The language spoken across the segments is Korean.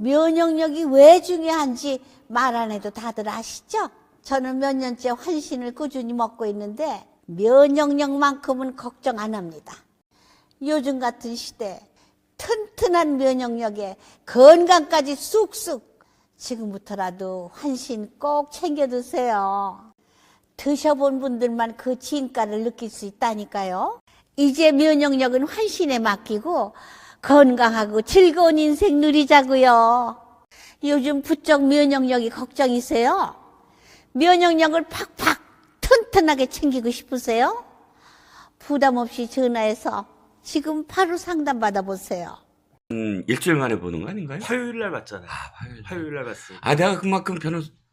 면역력이 왜 중요한지 말 안 해도 다들 아시죠? 저는 몇 년째 환신을 꾸준히 먹고 있는데 면역력만큼은 걱정 안 합니다. 요즘 같은 시대 튼튼한 면역력에 건강까지 쑥쑥, 지금부터라도 환신 꼭 챙겨 드세요. 드셔본 분들만 그 진가를 느낄 수 있다니까요. 이제 면역력은 환신에 맡기고 건강하고 즐거운 인생 누리자고요. 요즘 부쩍 면역력이 걱정이세요? 면역력을 팍팍 튼튼하게 챙기고 싶으세요? 부담 없이 전화해서 지금 바로 상담 받아보세요. 일주일 만에 보는 거 아닌가요? 화요일 날 봤잖아요. 화요일. 화요일 날 봤어요. 내가 그만큼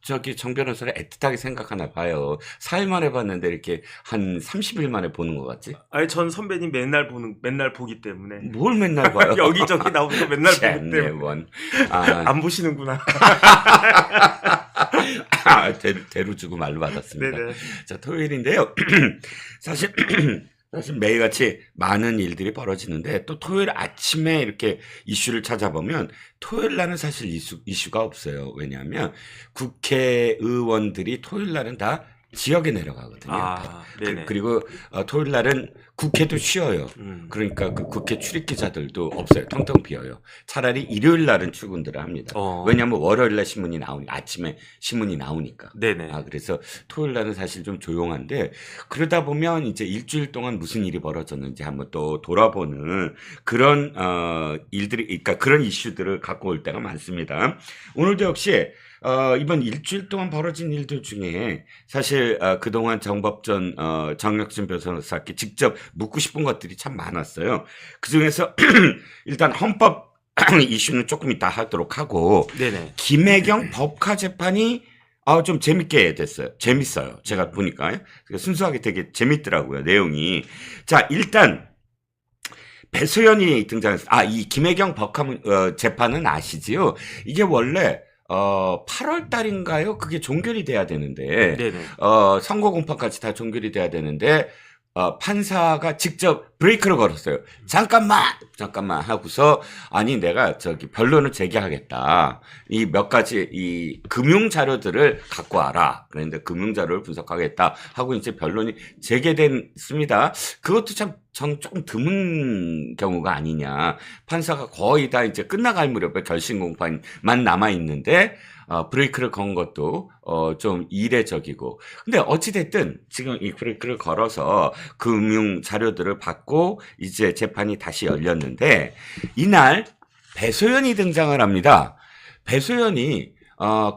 정 변호사를 애틋하게 생각하나 봐요. 4일 만에 봤는데 이렇게 한 30일 만에 보는 것 같지? 아니 전 선배님 맨날 보기 때문에 뭘 맨날 봐요? 여기저기 나오는 거 맨날 보기 참네, 때문에 원. 안 보시는구나. 대로 주고 말로 받았습니다. 네네. 자, 토요일인데요. 사실 매일같이 많은 일들이 벌어지는데 또 토요일 아침에 이렇게 이슈를 찾아보면 토요일 날은 사실 이슈가 없어요. 왜냐하면 국회의원들이 토요일 날은 다 지역에 내려가거든요. 네네. 그리고 토요일 날은 국회도 쉬어요. 그러니까 그 국회 출입 기자들도 없어요. 텅텅 비어요. 차라리 일요일 날은 출근들을 합니다. 왜냐하면 월요일 날 신문이 나오니까, 아침에 신문이 나오니까. 네네. 그래서 토요일 날은 사실 좀 조용한데, 그러다 보면 이제 일주일 동안 무슨 일이 벌어졌는지 한번 또 돌아보는 그런 일들이, 그러니까 그런 이슈들을 갖고 올 때가 많습니다. 오늘도 역시 이번 일주일 동안 벌어진 일들 중에 사실 그동안 정법전 정혁진 변호사께 직접 묻고 싶은 것들이 참 많았어요. 그중에서 일단 헌법 이슈는 조금 이따 하도록 하고, 네네. 김혜경 법카 재판이 좀 재밌게 됐어요. 재밌어요. 제가 보니까 순수하게 되게 재밌더라고요, 내용이. 자, 일단 배소연이 등장했어요. 이 김혜경 법카 재판은 아시지요? 이게 원래 8월 달인가요? 그게 종결이 돼야 되는데, 네네. 선고 공판까지 다 종결이 돼야 되는데, 판사가 직접 브레이크를 걸었어요. 잠깐만 하고서, 아니, 내가 변론을 제기하겠다. 이 몇 가지 이 금융 자료들을 갖고 와라. 그런데 금융 자료를 분석하겠다 하고 이제 변론이 재개됐습니다. 그것도 참 조금 드문 경우가 아니냐. 판사가 거의 다 이제 끝나갈 무렵에 결심 공판만 남아 있는데 브레이크를 건 것도 좀 이례적이고. 근데 어찌됐든 지금 이 브레이크를 걸어서 금융 자료들을 받고 이제 재판이 다시 열렸는데, 이날 배소연이 등장을 합니다. 배소연이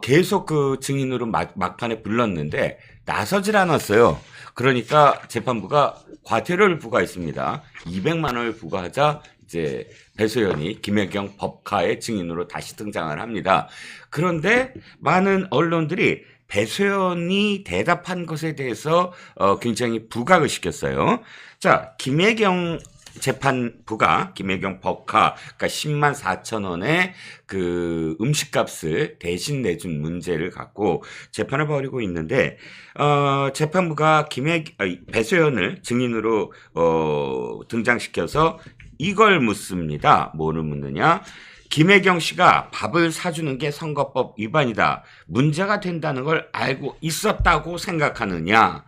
계속 그 증인으로 막판에 불렀는데 나서질 않았어요. 그러니까 재판부가 과태료를 부과했습니다. 200만 원을 부과하자 이제 배소연이 김혜경 법카의 증인으로 다시 등장을 합니다. 그런데 많은 언론들이 배소연이 대답한 것에 대해서 굉장히 부각을 시켰어요. 자, 김혜경 재판부가 김혜경 법카, 그러니까 10만 4천 원의 그 음식값을 대신 내준 문제를 갖고 재판을 벌이고 있는데, 재판부가 배소연을 증인으로 등장시켜서 이걸 묻습니다. 뭐를 묻느냐? 김혜경 씨가 밥을 사주는 게 선거법 위반이다. 문제가 된다는 걸 알고 있었다고 생각하느냐?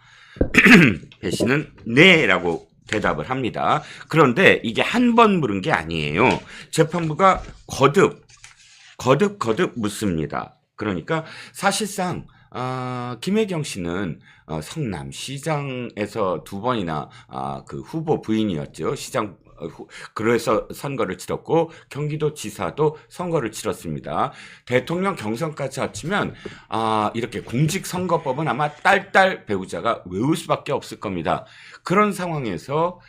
배 씨는 네라고 대답을 합니다. 그런데 이게 한 번 물은 게 아니에요. 재판부가 거듭 묻습니다. 그러니까 사실상 김혜경 씨는 성남시장에서 2번이나 그 후보 부인이었죠. 시장 그래서 선거를 치렀고 경기도지사도 선거를 치렀습니다. 대통령 경선까지 합치면 이렇게 공직선거법은 아마 딸딸 배우자가 외울 수밖에 없을 겁니다. 그런 상황에서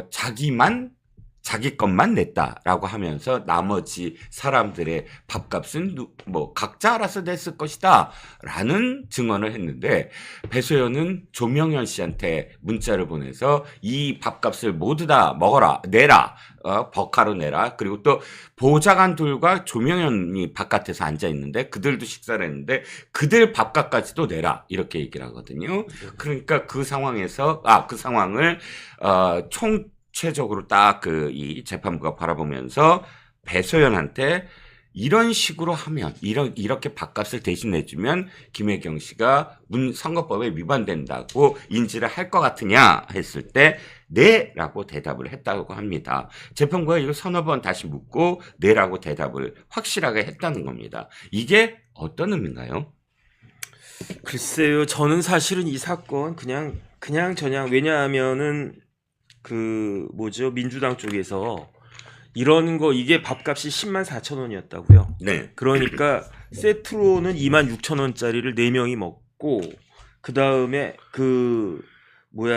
자기 것만 냈다라고 하면서 나머지 사람들의 밥값은 뭐 각자 알아서 냈을 것이다 라는 증언을 했는데, 배소연은 조명현 씨한테 문자를 보내서 이 밥값을 모두 다 먹어라, 내라, 버카로 내라. 그리고 또 보좌관 둘과 조명현이 바깥에서 앉아 있는데 그들도 식사를 했는데 그들 밥값까지도 내라, 이렇게 얘기를 하거든요. 그러니까 그 상황에서 그 상황을 최적으로 딱 이 재판부가 바라보면서 배소연한테 이런 식으로 하면 이렇게 밥값을 대신 내주면 김혜경 씨가 선거법에 위반된다고 인지를 할 것 같으냐 했을 때 네라고 대답을 했다고 합니다. 재판부가 이거 서너 번 다시 묻고 네라고 대답을 확실하게 했다는 겁니다. 이게 어떤 의미인가요? 글쎄요, 저는 사실은 이 사건 그냥 왜냐하면은 민주당 쪽에서 이런 거 이게 밥값이 10만 4천 원이었다고요. 네. 그러니까 세트로는 2만 6천 원짜리를 4명이 먹고 그 다음에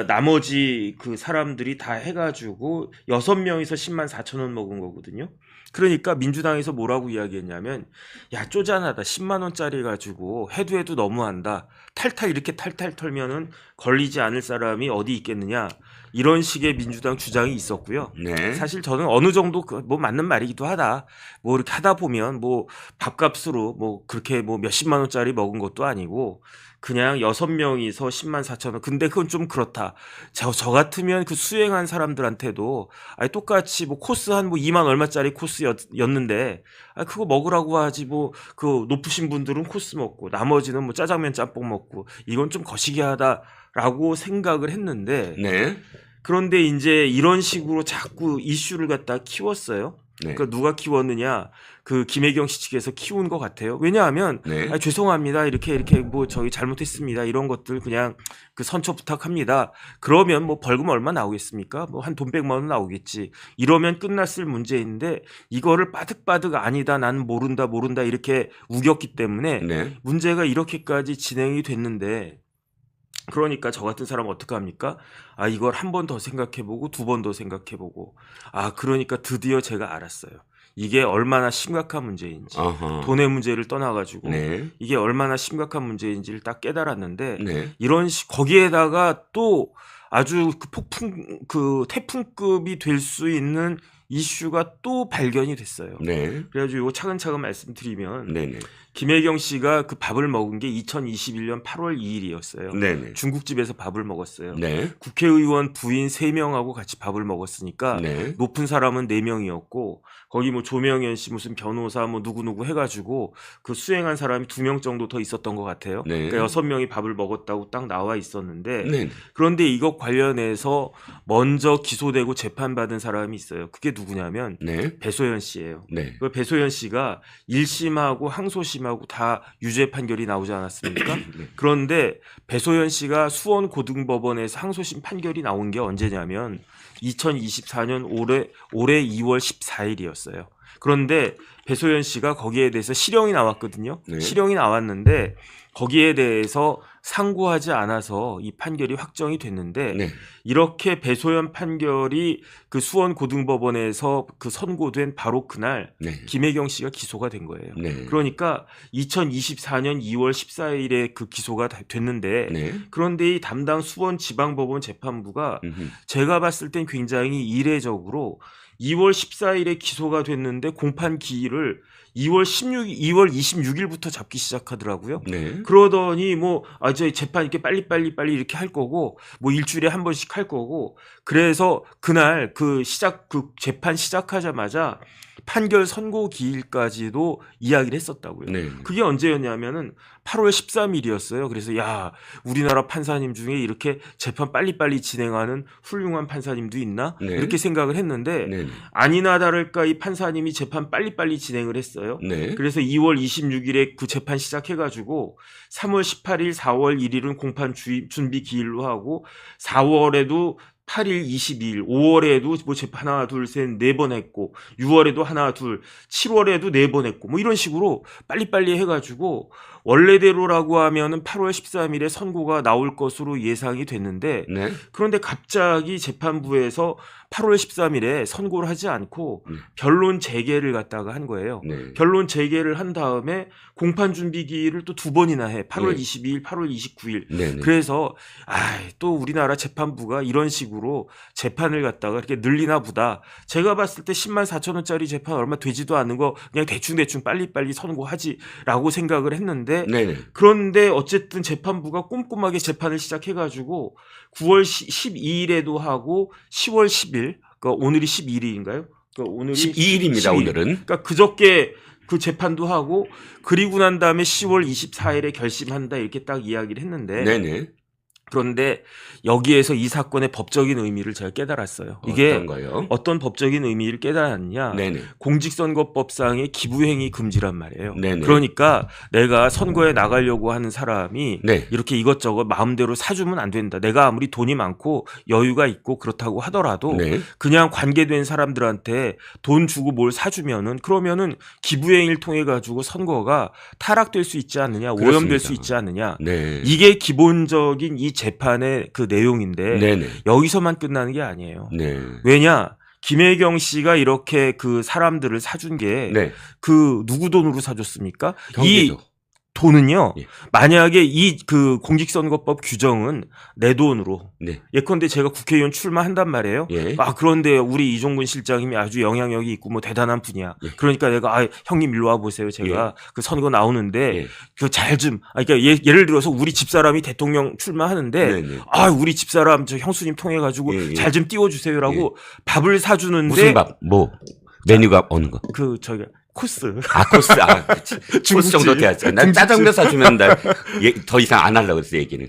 나머지 그 사람들이 다 해가지고 6명이서 10만 4천 원 먹은 거거든요. 그러니까 민주당에서 뭐라고 이야기했냐면 야 쪼잔하다 10만 원짜리 가지고 해도 너무한다 탈탈 이렇게 탈탈 털면은 걸리지 않을 사람이 어디 있겠느냐 이런 식의 민주당 주장이 있었고요. 네. 사실 저는 어느 정도 뭐 맞는 말이기도 하다. 뭐 이렇게 하다 보면 뭐 밥값으로 뭐 그렇게 뭐 몇십만 원짜리 먹은 것도 아니고 그냥 6명이서 10만 4천 원. 근데 그건 좀 그렇다. 저 같으면 그 수행한 사람들한테도 아니 똑같이 뭐 코스 한 뭐 2만 얼마짜리 코스였는데 그거 먹으라고 하지 뭐 그 높으신 분들은 코스 먹고 나머지는 뭐 짜장면 짬뽕 먹고 이건 좀 거시기하다라고 생각을 했는데 네. 그런데 이제 이런 식으로 자꾸 이슈를 갖다 키웠어요. 네. 그러니까 누가 키웠느냐? 그 김혜경 씨 측에서 키운 것 같아요. 왜냐하면 네. 죄송합니다. 이렇게 뭐 저희 잘못했습니다. 이런 것들 그냥 그 선처 부탁합니다. 그러면 뭐 벌금 얼마 나오겠습니까? 뭐 한 돈 100만 원 나오겠지. 이러면 끝났을 문제인데 이거를 빠득빠득 아니다. 나는 모른다 이렇게 우겼기 때문에 네. 문제가 이렇게까지 진행이 됐는데 그러니까 저 같은 사람은 어떻게 합니까? 이걸 한 번 더 생각해보고 2번 더 생각해보고 그러니까 드디어 제가 알았어요. 이게 얼마나 심각한 문제인지 어허. 돈의 문제를 떠나가지고 네. 이게 얼마나 심각한 문제인지를 딱 깨달았는데 네. 거기에다가 또 아주 태풍급이 될 수 있는 이슈가 또 발견이 됐어요. 네. 그래가지고 이거 차근차근 말씀드리면 네네. 김혜경 씨가 그 밥을 먹은 게 2021년 8월 2일이었어요. 네네. 중국집에서 밥을 먹었어요. 네. 국회의원 부인 3명하고 같이 밥을 먹었으니까 네. 높은 사람은 4명이었고 거기 뭐 조명현 씨 무슨 변호사 뭐 누구누구 해가지고 그 수행한 사람이 2명 정도 더 있었던 것 같아요. 네. 그러니까 6명이 밥을 먹었다고 딱 나와 있었는데 네. 그런데 이것 관련해서 먼저 기소되고 재판받은 사람이 있어요. 그게 누구냐면 네. 배소연 씨예요. 네. 그 배소연 씨가 1심하고 항소심하고 다 유죄 판결이 나오지 않았습니까? 네. 그런데 배소연 씨가 수원고등법원에서 항소심 판결이 나온 게 언제냐면 2024년 올해 2월 14일이었어요. 그런데 배소연 씨가 거기에 대해서 실형이 나왔거든요. 네. 실형이 나왔는데 거기에 대해서 상고하지 않아서 이 판결이 확정이 됐는데 네. 이렇게 배소연 판결이 그 수원고등법원에서 그 선고된 바로 그날 네. 김혜경 씨가 기소가 된 거예요. 네. 그러니까 2024년 2월 14일에 그 기소가 됐는데 네. 그런데 이 담당 수원지방법원 재판부가 제가 봤을 땐 굉장히 이례적으로 2월 14일에 기소가 됐는데 공판 기일을 2월 26일부터 잡기 시작하더라고요. 네. 그러더니 저희 재판 이렇게 빨리 이렇게 할 거고 뭐 일주일에 한 번씩 할 거고 그래서 그날 그 재판 시작하자마자 판결 선고 기일까지도 이야기를 했었다고요. 네. 그게 언제였냐면은 8월 13일이었어요. 그래서 우리나라 판사님 중에 이렇게 재판 빨리빨리 진행하는 훌륭한 판사님도 있나? 네. 이렇게 생각을 했는데 네. 아니나 다를까 이 판사님이 재판 빨리빨리 진행을 했어요. 네. 그래서 2월 26일에 그 재판 시작해가지고 3월 18일, 4월 1일은 공판 준비 기일로 하고 4월에도 8일, 22일, 5월에도 뭐 재판 하나, 둘, 셋, 4번 했고 6월에도 하나, 둘, 7월에도 4번 했고 뭐 이런 식으로 빨리빨리 해가지고 원래대로라고 하면은 8월 13일에 선고가 나올 것으로 예상이 됐는데 네. 그런데 갑자기 재판부에서 8월 13일에 선고를 하지 않고 변론 재개를 갖다가 한 거예요. 네. 변론 재개를 한 다음에 공판 준비 기일을 또 2번이나 해. 8월 네. 22일, 8월 29일. 네. 그래서 또 우리나라 재판부가 이런 식으로 재판을 갖다가 이렇게 늘리나 보다. 제가 봤을 때 10만 4천 원짜리 재판 얼마 되지도 않는 거 그냥 대충 빨리빨리 선고하지라고 생각을 했는데 네. 그런데 어쨌든 재판부가 꼼꼼하게 재판을 시작해가지고 9월 12일에도 하고 10월 10일, 그러니까 오늘이 12일인가요? 그러니까 오늘이 12일입니다. 12일. 오늘은. 그러니까 그저께 그 재판도 하고 그리고 난 다음에 10월 24일에 결심한다 이렇게 딱 이야기를 했는데 네네. 그런데 여기에서 이 사건의 법적인 의미를 제가 깨달았어요. 이게 어떤가요? 어떤 법적인 의미를 깨달았냐? 네네. 공직선거법상의 기부행위 금지란 말이에요. 네네. 그러니까 내가 선거에 나가려고 하는 사람이 네. 이렇게 이것저것 마음대로 사주면 안 된다. 내가 아무리 돈이 많고 여유가 있고 그렇다고 하더라도 네. 그냥 관계된 사람들한테 돈 주고 뭘 사주면은 그러면은 기부행위를 통해 가지고 선거가 타락될 수 있지 않느냐, 오염될 수 그렇습니다. 있지 않느냐. 네. 이게 기본적인 이 재판의 그 내용인데 네네. 여기서만 끝나는 게 아니에요. 네. 왜냐? 김혜경 씨가 이렇게 그 사람들을 사준 게 네. 그 누구 돈으로 사줬습니까? 경기도. 이 돈은요. 예. 만약에 이 그 공직선거법 규정은 내 돈으로 네. 예컨대 제가 국회의원 출마한단 말이에요. 예. 아 그런데 우리 이종근 실장님이 아주 영향력이 있고 뭐 대단한 분이야. 예. 그러니까 내가 형님 일로 와 보세요. 제가 그 선거 나오는데 예. 그 잘 좀 그러니까 예를 들어서 우리 집사람이 대통령 출마하는데 네네. 아 우리 집사람 저 형수님 통해 가지고 예, 예. 잘 좀 띄워주세요라고 밥을 사주는데 무슨 밥? 뭐 메뉴가 어느 거? 그 저기 코스 아 코스. 아 그치. 코스 정도 돼야지. 난 짜장면 사주면 나 더 이상 안 하려고 그랬어 얘기는.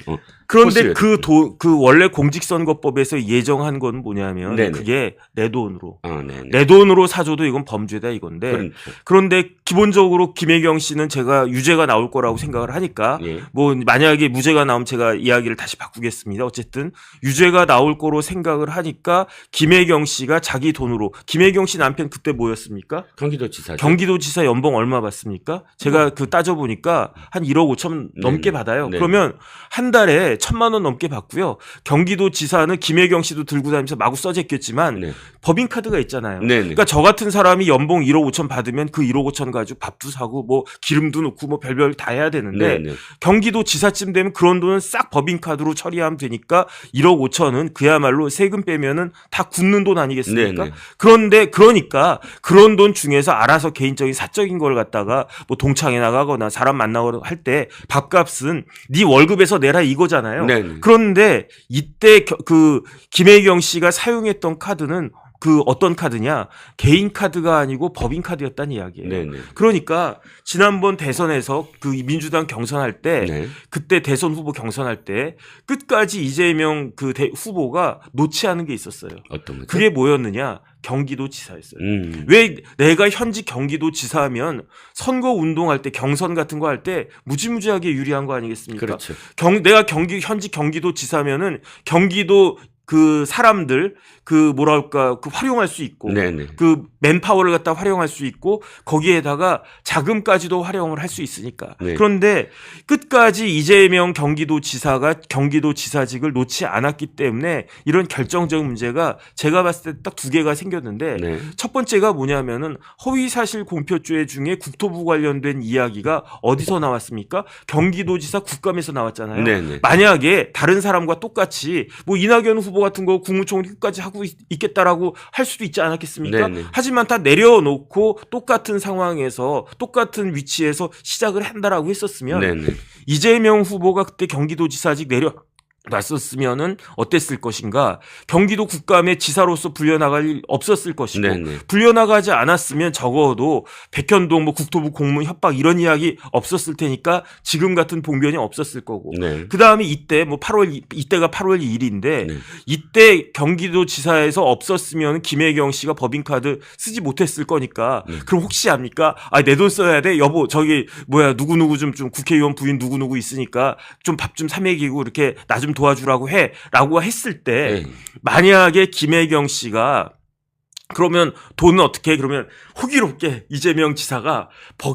그런데 코스요. 그 원래 공직선거법에서 예정한 건 뭐냐면 네네. 그게 내 돈으로 네네. 내 돈으로 사줘도 이건 범죄다 이건데 그렇죠. 그런데 기본적으로 김혜경 씨는 제가 유죄가 나올 거라고 생각을 하니까 예. 뭐 만약에 무죄가 나오면 제가 이야기를 다시 바꾸겠습니다. 어쨌든 유죄가 나올 거로 생각을 하니까 김혜경 씨가 자기 돈으로 김혜경 씨 남편 그때 뭐였습니까? 경기도지사. 경기도지사 연봉 얼마 받습니까? 제가 그 따져보니까 한 1억 5천 넘게 네네. 받아요. 네네. 그러면 한 달에 1,000만 원 넘게 받고요. 경기도지사는 김혜경 씨도 들고 다니면서 마구 써jes겠지만 네. 법인카드가 있잖아요. 네네. 그러니까 저 같은 사람이 연봉 1억 5천 받으면 그 1억 5천 가지고 밥도 사고 뭐 기름도 넣고 뭐 별별 다 해야 되는데 네네. 경기도지사쯤 되면 그런 돈은 싹 법인카드로 처리하면 되니까 1억 5천은 그야말로 세금 빼면은 다 굳는 돈 아니겠습니까? 네네. 그런데 그러니까 그런 돈 중에서 알아서 개인적인 사적인 걸 갖다가 뭐 동창회 나가거나 사람 만나거나 할 때 밥값은 네 월급에서 내라 이거잖아요. 네네. 그런데 이때 그 김혜경 씨가 사용했던 카드는 그 어떤 카드냐? 개인 카드가 아니고 법인 카드였다는 이야기예요. 네네. 그러니까 지난번 대선에서 그 민주당 경선할 때 네. 그때 대선 후보 경선할 때 끝까지 이재명 그 후보가 놓지 않은 게 있었어요. 어떤 거죠? 그게 뭐였느냐? 경기도지사였어요. 음. 왜 내가 현직 경기도지사하면 선거 운동할 때 경선 같은 거 할 때 무지무지하게 유리한 거 아니겠습니까? 그렇죠. 내가 현직 경기도지사면은 경기도 그 사람들 그 뭐랄까 그 활용할 수 있고 네네. 그 맨파워를 갖다 활용할 수 있고 거기에다가 자금까지도 활용을 할 수 있으니까. 네. 그런데 끝까지 이재명 경기도지사가 경기도지사직을 놓지 않았기 때문에 이런 결정적 문제가 제가 봤을 때 딱 두 개가 생겼는데 네. 첫 번째가 뭐냐면은 허위사실 공표죄 중에 국토부 관련된 이야기가 어디서 나왔습니까? 경기도지사 국감에서 나왔잖아요. 네네. 만약에 다른 사람과 똑같이 뭐 이낙연 후보 같은 거 국무총리 끝까지 하고 있겠다라고 할 수도 있지 않았겠습니까? 네네. 하지만 다 내려놓고 똑같은 상황에서 똑같은 위치에서 시작을 한다라고 했었으면 네네. 이재명 후보가 그때 경기도지사직 놨었으면은 어땠을 것인가? 경기도 국감에 지사로서 불려나갈 일 없었을 것이고 네네. 불려나가지 않았으면 적어도 백현동 뭐 국토부 공문 협박 이런 이야기 없었을 테니까 지금 같은 봉변이 없었을 거고 네. 그 다음에 이때 뭐 이때가 8월 2일인데 네. 이때 경기도지사에서 없었으면 김혜경 씨가 법인카드 쓰지 못했을 거니까 네. 그럼 혹시 압니까? 아, 내 돈 써야 돼? 여보 저기 뭐야 누구누구 좀 국회의원 부인 누구누구 있으니까 좀 밥 좀 사먹이고 이렇게 나 좀 도와주라고 해 라고 했을 때 네. 만약에 김혜경 씨가 그러면 돈은 어떻게 해? 그러면 호기롭게 이재명 지사가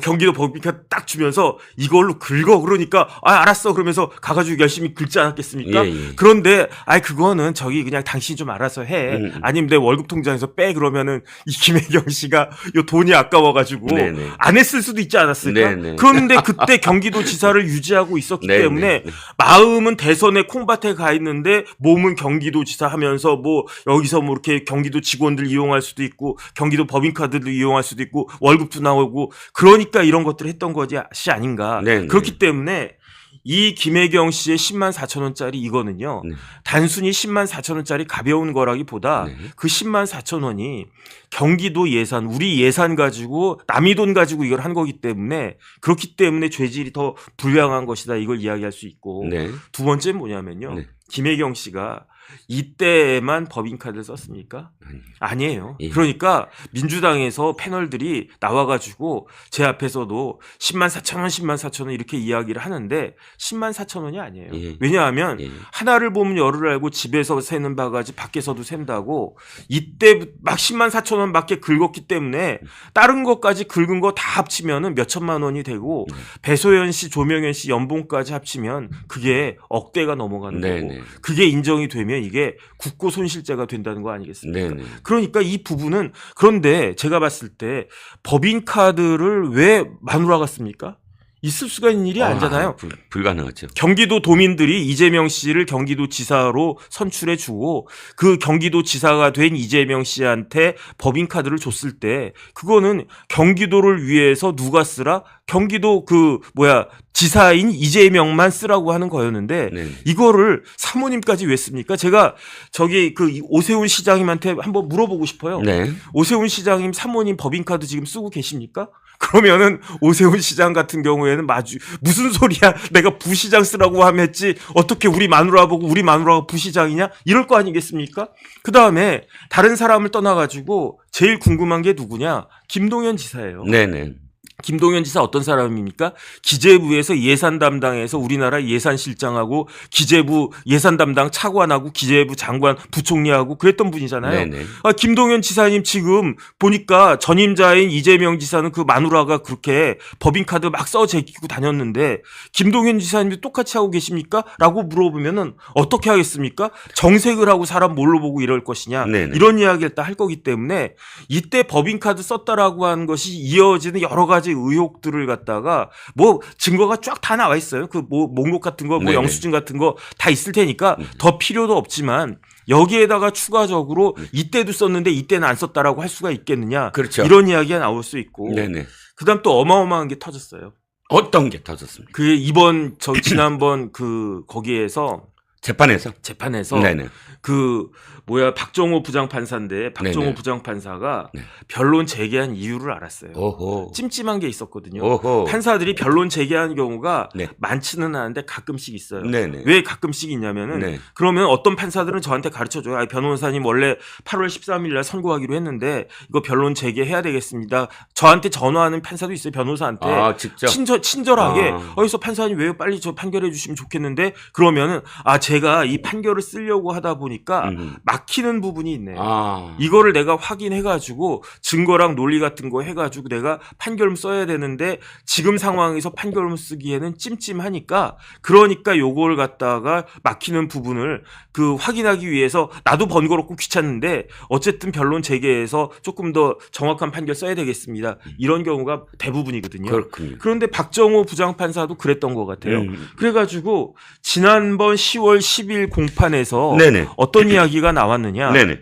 경기도 법인카드 딱 주면서 이걸로 긁어 그러니까 아 알았어 그러면서 가가지고 열심히 긁지 않았겠습니까? 예, 예. 그런데 그거는 저기 그냥 당신이 좀 알아서 해. 아니면 내 월급 통장에서 빼 그러면은 이 김혜경 씨가 요 돈이 아까워가지고 네네. 안 했을 수도 있지 않았을까? 네네. 그런데 그때 경기도지사를 유지하고 있었기 네네. 때문에 마음은 대선에 콩밭에 가 있는데 몸은 경기도지사 하면서 뭐 여기서 뭐 이렇게 경기도 직원들 이용할 수도 있고 경기도 법인카드도 이용할 수도 있고 월급도 나오고 그러니까 이런 것들을 했던 것이 아닌가. 네네. 그렇기 때문에 이 김혜경 씨의 10만 4천 원짜리 이거는요. 네. 단순히 10만 4천 원짜리 가벼운 거라기보다 네. 그 10만 4천 원이 경기도 예산, 우리 예산 가지고 남의 돈 가지고 이걸 한 거기 때문에 그렇기 때문에 죄질이 더 불량한 것이다 이걸 이야기할 수 있고 네. 두 번째는 뭐냐면요. 네. 김혜경 씨가 이때에만 법인카드를 썼습니까? 아니에요. 예. 그러니까 민주당에서 패널들이 나와가지고 제 앞에서도 10만 4천 원, 10만 4천 원 이렇게 이야기를 하는데 10만 4천 원이 아니에요. 예. 왜냐하면 예. 하나를 보면 열을 알고 집에서 세는 바가지 밖에서도 샌다고 이때 막 10만 4천 원밖에 긁었기 때문에 다른 것까지 긁은 거 다 합치면은 몇 천만 원이 되고 배소연 씨, 조명현 씨 연봉까지 합치면 그게 억대가 넘어가는 거고 네네. 그게 인정이 되면 이게 국고 손실죄가 된다는 거 아니겠습니까? 네네. 그러니까 이 부분은 그런데 제가 봤을 때 법인카드를 왜 마누라가 씁니까? 있을 수가 있는 일이 아니잖아요. 불가능하죠. 경기도 도민들이 이재명 씨를 경기도지사로 선출해주고 그 경기도지사가 된 이재명 씨한테 법인카드를 줬을 때 그거는 경기도를 위해서 누가 쓰라? 경기도 지사인 이재명만 쓰라고 하는 거였는데 네. 이거를 사모님까지 왜 씁니까? 제가 오세훈 시장님한테 한번 물어보고 싶어요. 네. 오세훈 시장님 사모님 법인카드 지금 쓰고 계십니까? 그러면은 오세훈 시장 같은 경우에는 무슨 소리야? 내가 부시장 쓰라고 하면 했지 어떻게 우리 마누라 보고 우리 마누라가 부시장이냐? 이럴 거 아니겠습니까? 그 다음에 다른 사람을 떠나가지고 제일 궁금한 게 누구냐? 김동연 지사예요. 네네. 김동연 지사 어떤 사람입니까? 기재부에서 예산 담당해서 우리나라 예산실장하고 기재부 예산 담당 차관하고 기재부 장관 부총리하고 그랬던 분이잖아요. 네네. 김동연 지사님 지금 보니까 전임자인 이재명 지사는 그 마누라가 그렇게 법인카드 막 써 제끼고 다녔는데 김동연 지사님도 똑같이 하고 계십니까? 라고 물어보면은 어떻게 하겠습니까? 정색을 하고 사람 뭘로 보고 이럴 것이냐 네네. 이런 이야기를 다 할 거기 때문에 이때 법인카드 썼다라고 하는 것이 이어지는 여러 가지 의혹들을 갖다가 증거가 쫙 다 나와 있어요. 목록 같은 거, 네네. 영수증 같은 거 다 있을 테니까 더 필요도 없지만 여기에다가 추가적으로 이때도 썼는데 이때는 안 썼다라고 할 수가 있겠느냐. 그렇죠. 이런 이야기가 나올 수 있고. 네네. 그다음 또 어마어마한 게 터졌어요. 어떤 게 터졌습니까? 지난번 거기에서 재판에서 네네. 박정호 부장판사인데 박정호 네네. 부장판사가 네. 변론 제기한 이유를 알았어요. 오호. 찜찜한 게 있었거든요. 오호. 판사들이 변론 제기하는 경우가 네. 많지는 않은데 가끔씩 있어요. 네네. 왜 가끔씩 있냐면은 네. 그러면 어떤 판사들은 저한테 가르쳐줘요. 변호사님 원래 8월 13일 날 선고하기로 했는데 이거 변론 제기해야 되겠습니다. 저한테 전화하는 판사도 있어요. 변호사한테. 직접. 친절하게 어디서 판사님 왜 빨리 저 판결해 주시면 좋겠는데 그러면은 제가 이 판결을 쓰려고 하다 보니까 막히는 부분이 있네요. 이거를 내가 확인해가지고 증거랑 논리 같은 거 해가지고 내가 판결문 써야 되는데 지금 상황에서 판결문 쓰기에는 찜찜하니까 그러니까 요걸 갖다가 막히는 부분을 확인하기 위해서 나도 번거롭고 귀찮은데 어쨌든 변론 재개해서 조금 더 정확한 판결 써야 되겠습니다. 이런 경우가 대부분이거든요. 그렇군요. 그런데 박정호 부장판사도 그랬던 것 같아요. 그래가지고 지난번 10월 10일 공판에서 네네. 어떤 이야기가 나왔느냐. 네네.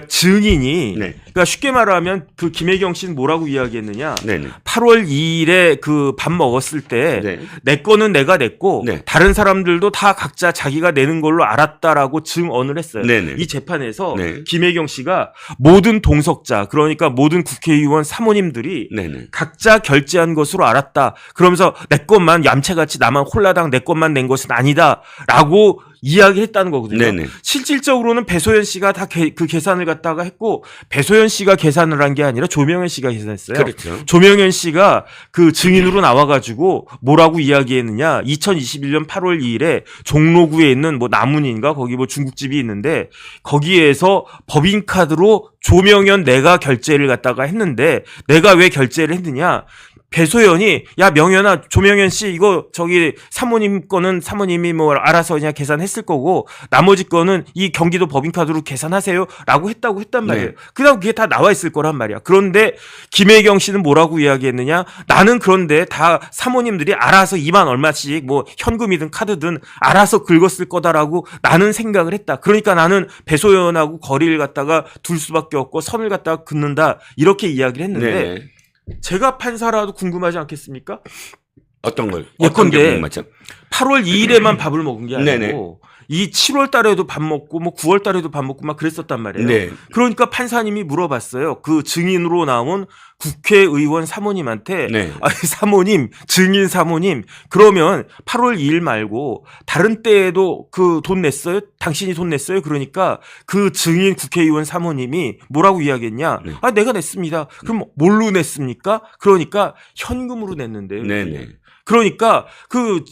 증인이 네. 그러니까 쉽게 말하면 김혜경 씨는 뭐라고 이야기했느냐. 네네. 8월 2일에 밥 먹었을 때 네. 내 거는 내가 냈고 네. 다른 사람들도 다 각자 자기가 내는 걸로 알았다라고 증언을 했어요. 네네. 이 재판에서 네. 김혜경 씨가 모든 동석자 그러니까 모든 국회의원 사모님들이 네네. 각자 결제한 것으로 알았다. 그러면서 내 것만 얌체같이 나만 홀라당 내 것만 낸 것은 아니다라고 이야기했다는 거거든요. 네네. 실질적으로는 배소연 씨가 다 그 계산을 갖다가 했고 배소연 씨가 계산을 한 게 아니라 조명현 씨가 계산했어요. 그렇죠. 조명현 씨가 증인으로 나와가지고 뭐라고 이야기했느냐. 2021년 8월 2일에 종로구에 있는 남문인가 거기 중국집이 있는데 거기에서 법인카드로 조명현 내가 결제를 갖다가 했는데 내가 왜 결제를 했느냐. 배소연이 야 명현아 조명현 씨 이거 사모님 거는 사모님이 알아서 그냥 계산했을 거고 나머지 거는 이 경기도 법인카드로 계산하세요 라고 했단 말이에요. 네. 그다음 그게 다 나와 있을 거란 말이야. 그런데 김혜경 씨는 뭐라고 이야기했느냐. 나는 그런데 다 사모님들이 알아서 2만 얼마씩 현금이든 카드든 알아서 긁었을 거다라고 나는 생각을 했다. 그러니까 나는 배소연하고 거리를 갖다가 둘 수밖에 없고 선을 갖다가 긋는다 이렇게 이야기를 했는데 네네. 제가 판사라도 궁금하지 않겠습니까? 어떤 걸? 예컨대 어떤 게 못 맞죠? 8월 2일에만 밥을 먹은 게 네네. 아니고 이 7월 달에도 밥 먹고 뭐 9월 달에도 밥 먹고 막 그랬었단 말이에요. 네. 그러니까 판사님이 물어봤어요. 그 증인으로 나온 국회의원 사모님한테 네. 아니 사모님, 증인 사모님, 그러면 8월 2일 말고 다른 때에도 그 돈 냈어요? 당신이 돈 냈어요? 그러니까 그 증인 국회의원 사모님이 뭐라고 이야기했냐? 네. 아, 내가 냈습니다. 그럼 뭘로 냈습니까? 그러니까 현금으로 냈는데요. 네네. 그러니까 그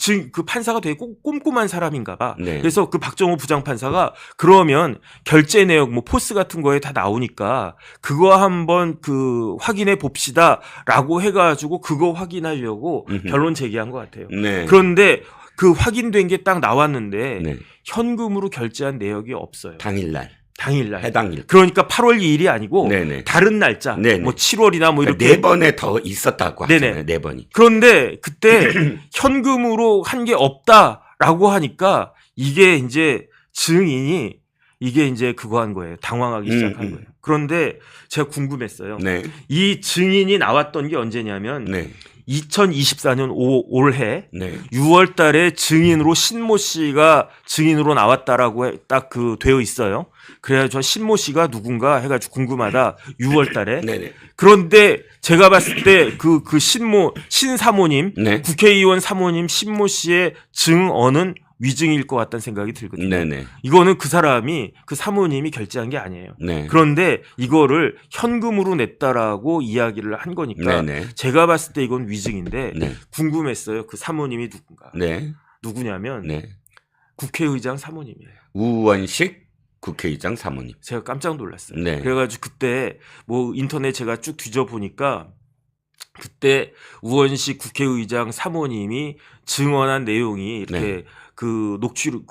판사가 되게 꼼꼼한 사람인가 봐. 네. 그래서 그 박정호 부장판사가 그러면 결제 내역 뭐 포스 같은 거에 다 나오니까 그거 한번 그 확인해 봅시다라고 해가지고 그거 확인하려고 변론 제기한 것 같아요. 네. 그런데 그 확인된 게 딱 나왔는데 네. 현금으로 결제한 내역이 없어요. 당일날. 당일날. 해당일. 그러니까 8월 2일이 아니고 네네. 다른 날짜, 네네. 뭐 7월이나 뭐 이렇게 네 번에 더 있었다고 네네. 하잖아요. 네 번이. 그런데 그때 현금으로 한 게 없다라고 하니까 이게 이제 증인이 이게 이제 그거 한 거예요. 당황하기 시작한 거예요. 그런데 제가 궁금했어요. 네. 이 증인이 나왔던 게 언제냐면 네. 2024년 올해 네. 6월 달에 증인으로 신모 씨가 증인으로 나왔다라고 딱 그 되어 있어요. 그래가지고 신모 씨가 누군가 해가지고 궁금하다 6월 달에. 네네. 그런데 제가 봤을 때 그 신사모님, 네. 국회의원 사모님 신모 씨의 증언은 위증일 것 같다는 생각이 들거든요. 네네. 이거는 그 사람이 그 사모님이 결제한 게 아니에요. 네. 그런데 이거를 현금으로 냈다라고 이야기를 한 거니까 네네. 제가 봤을 때 이건 위증인데 네. 궁금했어요. 그 사모님이 누군가. 네. 누구냐면 네. 국회의장 사모님이에요. 우원식 국회의장 사모님. 제가 깜짝 놀랐어요. 네. 그래가지고 그때 뭐 인터넷 제가 쭉 뒤져보니까 그때 우원식 국회의장 사모님이 증언한 내용이 이렇게 네. 그 녹취록,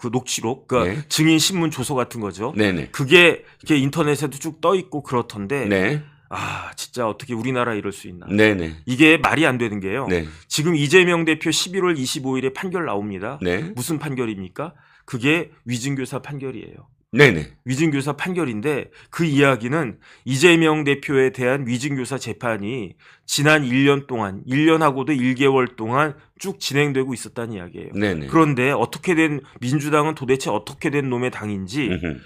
그러니까 네. 증인 신문 조서 같은 거죠. 네네. 그게 이렇게 인터넷에도 쭉 떠 있고 그렇던데, 네. 아 진짜 어떻게 우리나라 이럴 수 있나? 네네. 이게 말이 안 되는 게요. 네. 지금 이재명 대표 11월 25일에 판결 나옵니다. 네. 무슨 판결입니까? 그게 위증교사 판결이에요. 네네. 위증교사 판결인데 그 이야기는 이재명 대표에 대한 위증교사 재판이 지난 1년 동안 1년하고도 1개월 동안 쭉 진행되고 있었다는 이야기예요. 네네. 그런데 어떻게 된 민주당은 도대체 어떻게 된 놈의 당인지 음흠.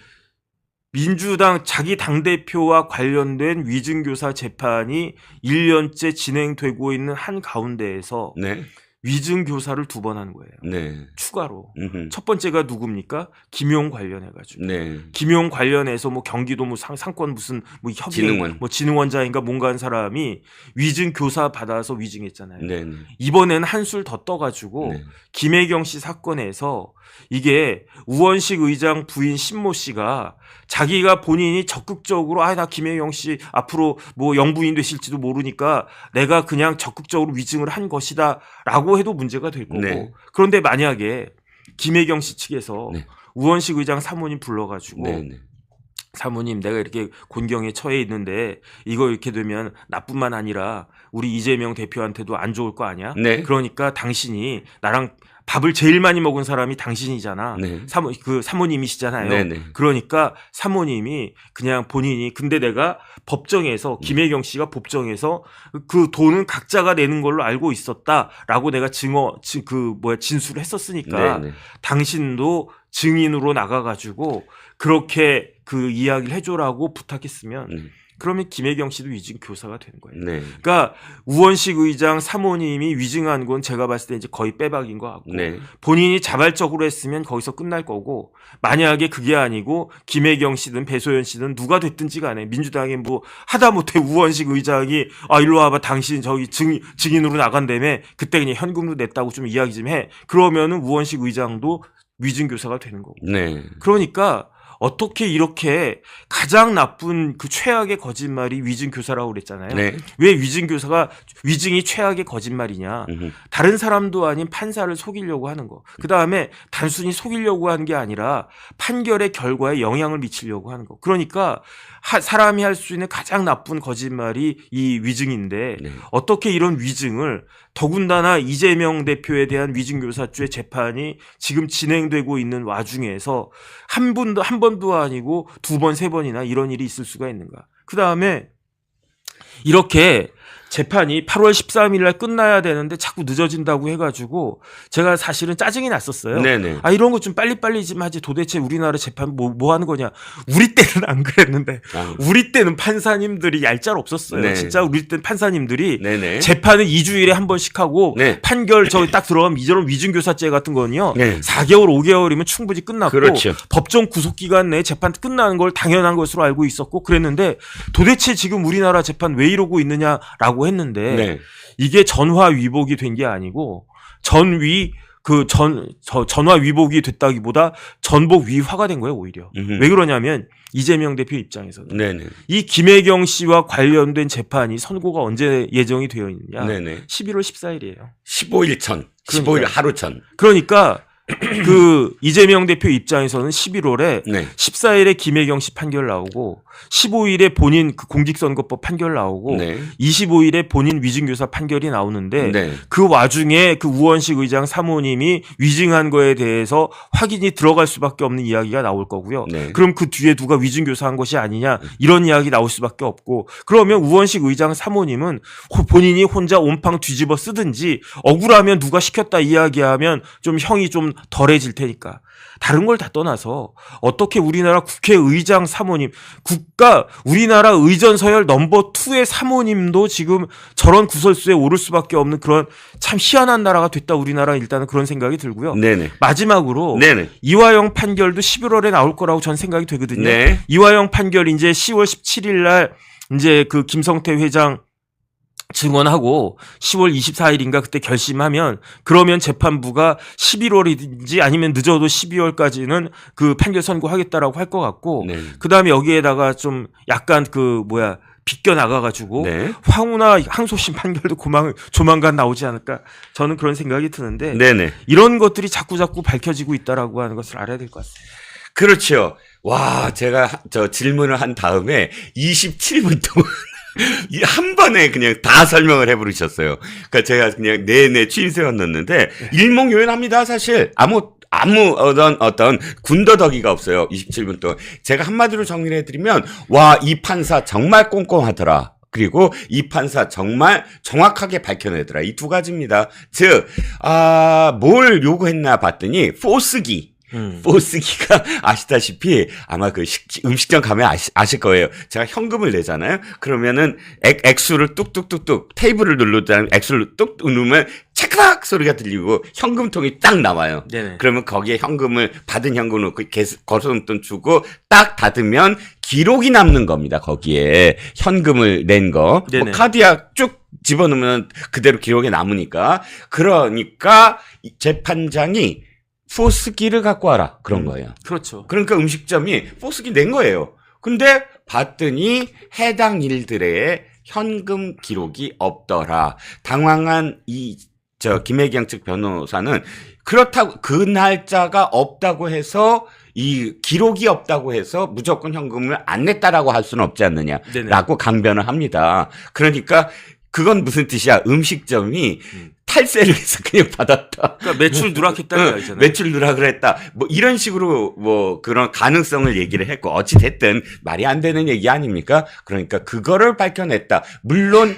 민주당 자기 당대표와 관련된 위증교사 재판이 1년째 진행되고 있는 한 가운데에서 네. 위증교사를 2번 한 거예요. 네. 추가로. 음흠. 첫 번째가 누굽니까? 김용 관련해가지고. 네. 김용 관련해서 뭐 경기도 뭐 상권 무슨 뭐 협의 진흥원. 뭐 진흥원장인가 뭔가 한 사람이 위증 교사 받아서 위증했잖아요. 네네. 이번에는 한술 더 떠가지고 네. 김혜경 씨 사건에서 이게 우원식 의장 부인 신모 씨가 자기가 본인이 적극적으로 나 김혜경 씨 앞으로 뭐 영부인 되실지도 모르니까 내가 그냥 적극적으로 위증을 한 것이다라고 해도 문제가 될 거고. 네. 그런데 만약에 김혜경 씨 측에서 네. 우원식 의장 사모님 불러가지고 네네. 사모님 내가 이렇게 곤경에 처해 있는데 이거 이렇게 되면 나뿐만 아니라 우리 이재명 대표한테도 안 좋을 거 아니야? 네. 그러니까 당신이 나랑 밥을 제일 많이 먹은 사람이 당신이잖아. 네. 사모님이시잖아요. 네네. 그러니까 사모님이 그냥 본인이 근데 내가 법정에서 김혜경 씨가 법정에서 그 돈은 각자가 내는 걸로 알고 있었다라고 내가 진술을 했었으니까 네네. 당신도 증인으로 나가가지고 그렇게 그 이야기를 해줘라고 부탁했으면 네. 그러면 김혜경 씨도 위증 교사가 되는 거예요. 네. 그러니까 우원식 의장 사모님이 위증한 건 제가 봤을 때 이제 거의 빼박인 것 같고 네. 본인이 자발적으로 했으면 거기서 끝날 거고 만약에 그게 아니고 김혜경 씨든 배소연 씨든 누가 됐든지 간에 민주당이 뭐 하다못해 우원식 의장이 일로 와봐 당신 저기 증인으로 나간다며 그때 그냥 현금으로 냈다고 좀 이야기 좀 해. 그러면은 우원식 의장도 위증 교사가 되는 거고. 네. 그러니까 어떻게 이렇게 가장 나쁜 그 최악의 거짓말이 위증 교사라고 그랬잖아요. 네. 왜 위증이 최악의 거짓말이냐? 음흠. 다른 사람도 아닌 판사를 속이려고 하는 거. 그 다음에 단순히 속이려고 하는 게 아니라 판결의 결과에 영향을 미치려고 하는 거. 그러니까 사람이 할 수 있는 가장 나쁜 거짓말이 이 위증인데 네. 어떻게 이런 위증을 더군다나 이재명 대표에 대한 위증교사죄 재판이 지금 진행되고 있는 와중에서 한 번도 아니고 2번, 3번이나 이런 일이 있을 수가 있는가. 그 다음에 이렇게 재판이 8월 13일 날 끝나야 되는데 자꾸 늦어진다고 해가지고 제가 사실은 짜증이 났었어요. 네네. 아, 이런 거 좀 빨리빨리 좀 하지. 도대체 우리나라 재판 뭐 하는 거냐. 우리 때는 안 그랬는데 우리 때는 판사님들이 얄짤 없었어요. 네. 진짜 우리 때는 판사님들이 네네. 재판은 2주일에 한 번씩 하고 네. 판결 저기 딱 들어가면 이전 위증교사죄 같은 거는요. 네. 4개월 5개월이면 충분히 끝났고 그렇죠. 법정 구속기간 내에 재판 끝나는 걸 당연한 것으로 알고 있었고 그랬는데 도대체 지금 우리나라 재판 왜 이러고 있느냐라고 했는데 네. 이게 전화 위복이 된 게 아니고 전화 위복이 됐다기보다 전복 위화가 된 거예요, 오히려. 왜 그러냐면 이재명 대표 입장에서는 네네. 이 김혜경 씨와 관련된 재판이 선고가 언제 예정이 되어 있느냐? 네네. 11월 14일이에요. 15일 전. 15일 하루 전. 그러니까 그 이재명 대표 입장에서는 11월에 네. 14일에 김혜경 씨 판결 나오고 15일에 본인 그 공직선거법 판결 나오고 네. 25일에 본인 위증교사 판결이 나오는데 네. 그 와중에 그 우원식 의장 사모님이 위증한 거에 대해서 확인이 들어갈 수밖에 없는 이야기가 나올 거고요. 네. 그럼 그 뒤에 누가 위증교사한 것이 아니냐 이런 이야기 나올 수밖에 없고 그러면 우원식 의장 사모님은 본인이 혼자 온팡 뒤집어 쓰든지 억울하면 누가 시켰다 이야기하면 좀 형이 좀 덜해질 테니까 다른 걸 다 떠나서 어떻게 우리나라 국회의장 사모님 우리나라 의전서열 넘버 2의 사모님도 지금 저런 구설수에 오를 수밖에 없는 그런 참 희한한 나라가 됐다 우리나라 일단은 그런 생각이 들고요. 네네. 마지막으로 네네. 이화영 판결도 11월에 나올 거라고 전 생각이 되거든요. 네. 이화영 판결 이제 10월 17일 날 이제 그 김성태 회장 증언하고 10월 24일인가 그때 결심하면 그러면 재판부가 11월이든지 아니면 늦어도 12월까지는 그 판결 선고하겠다라고 할 것 같고 네. 그다음에 여기에다가 좀 약간 비껴 나가가지고 네. 황우나 항소심 판결도 조만간 나오지 않을까 저는 그런 생각이 드는데 네네. 이런 것들이 자꾸 밝혀지고 있다라고 하는 것을 알아야 될 것 같습니다. 그렇죠. 와, 제가 저 질문을 한 다음에 27분 동안 한 번에 그냥 다 설명을 해버리셨어요. 그러니까 제가 그냥 내내 추임새만 넣었는데 일목요연합니다, 사실. 아무 어떤 군더더기가 없어요. 27분 동안. 제가 한마디로 정리를 해드리면, 와, 이 판사 정말 꼼꼼하더라. 그리고 이 판사 정말 정확하게 밝혀내더라. 이 두 가지입니다. 즉, 뭘 요구했나 봤더니, 포스기가 아시다시피 아마 그 음식점 가면 아실 거예요. 제가 현금을 내잖아요. 그러면은 액수를 뚝뚝뚝뚝 테이블을 누르다는 액수를 뚝 누르면 차크락 소리가 들리고 현금통이 딱 나와요. 네네. 그러면 거기에 받은 현금을 넣고 거스름돈 주고 딱 닫으면 기록이 남는 겁니다. 거기에 현금을 낸 거. 뭐 카드야 쭉 집어넣으면 그대로 기록에 남으니까. 그러니까 재판장이 포스기를 갖고 와라. 그런 거예요. 그렇죠. 그러니까 음식점이 포스기 낸 거예요. 근데 봤더니 해당 일들의 현금 기록이 없더라. 당황한 김혜경 측 변호사는 그렇다고 그 날짜가 없다고 해서 이 기록이 없다고 해서 무조건 현금을 안 냈다라고 할 수는 없지 않느냐라고 강변을 합니다. 그러니까 그건 무슨 뜻이야? 음식점이 탈세를 해서 그냥 받았다. 그러니까 매출 누락했다는 거잖아요. 매출 누락을 했다. 뭐 이런 식으로 뭐 그런 가능성을 얘기를 했고 어찌 됐든 말이 안 되는 얘기 아닙니까? 그러니까 그거를 밝혀냈다. 물론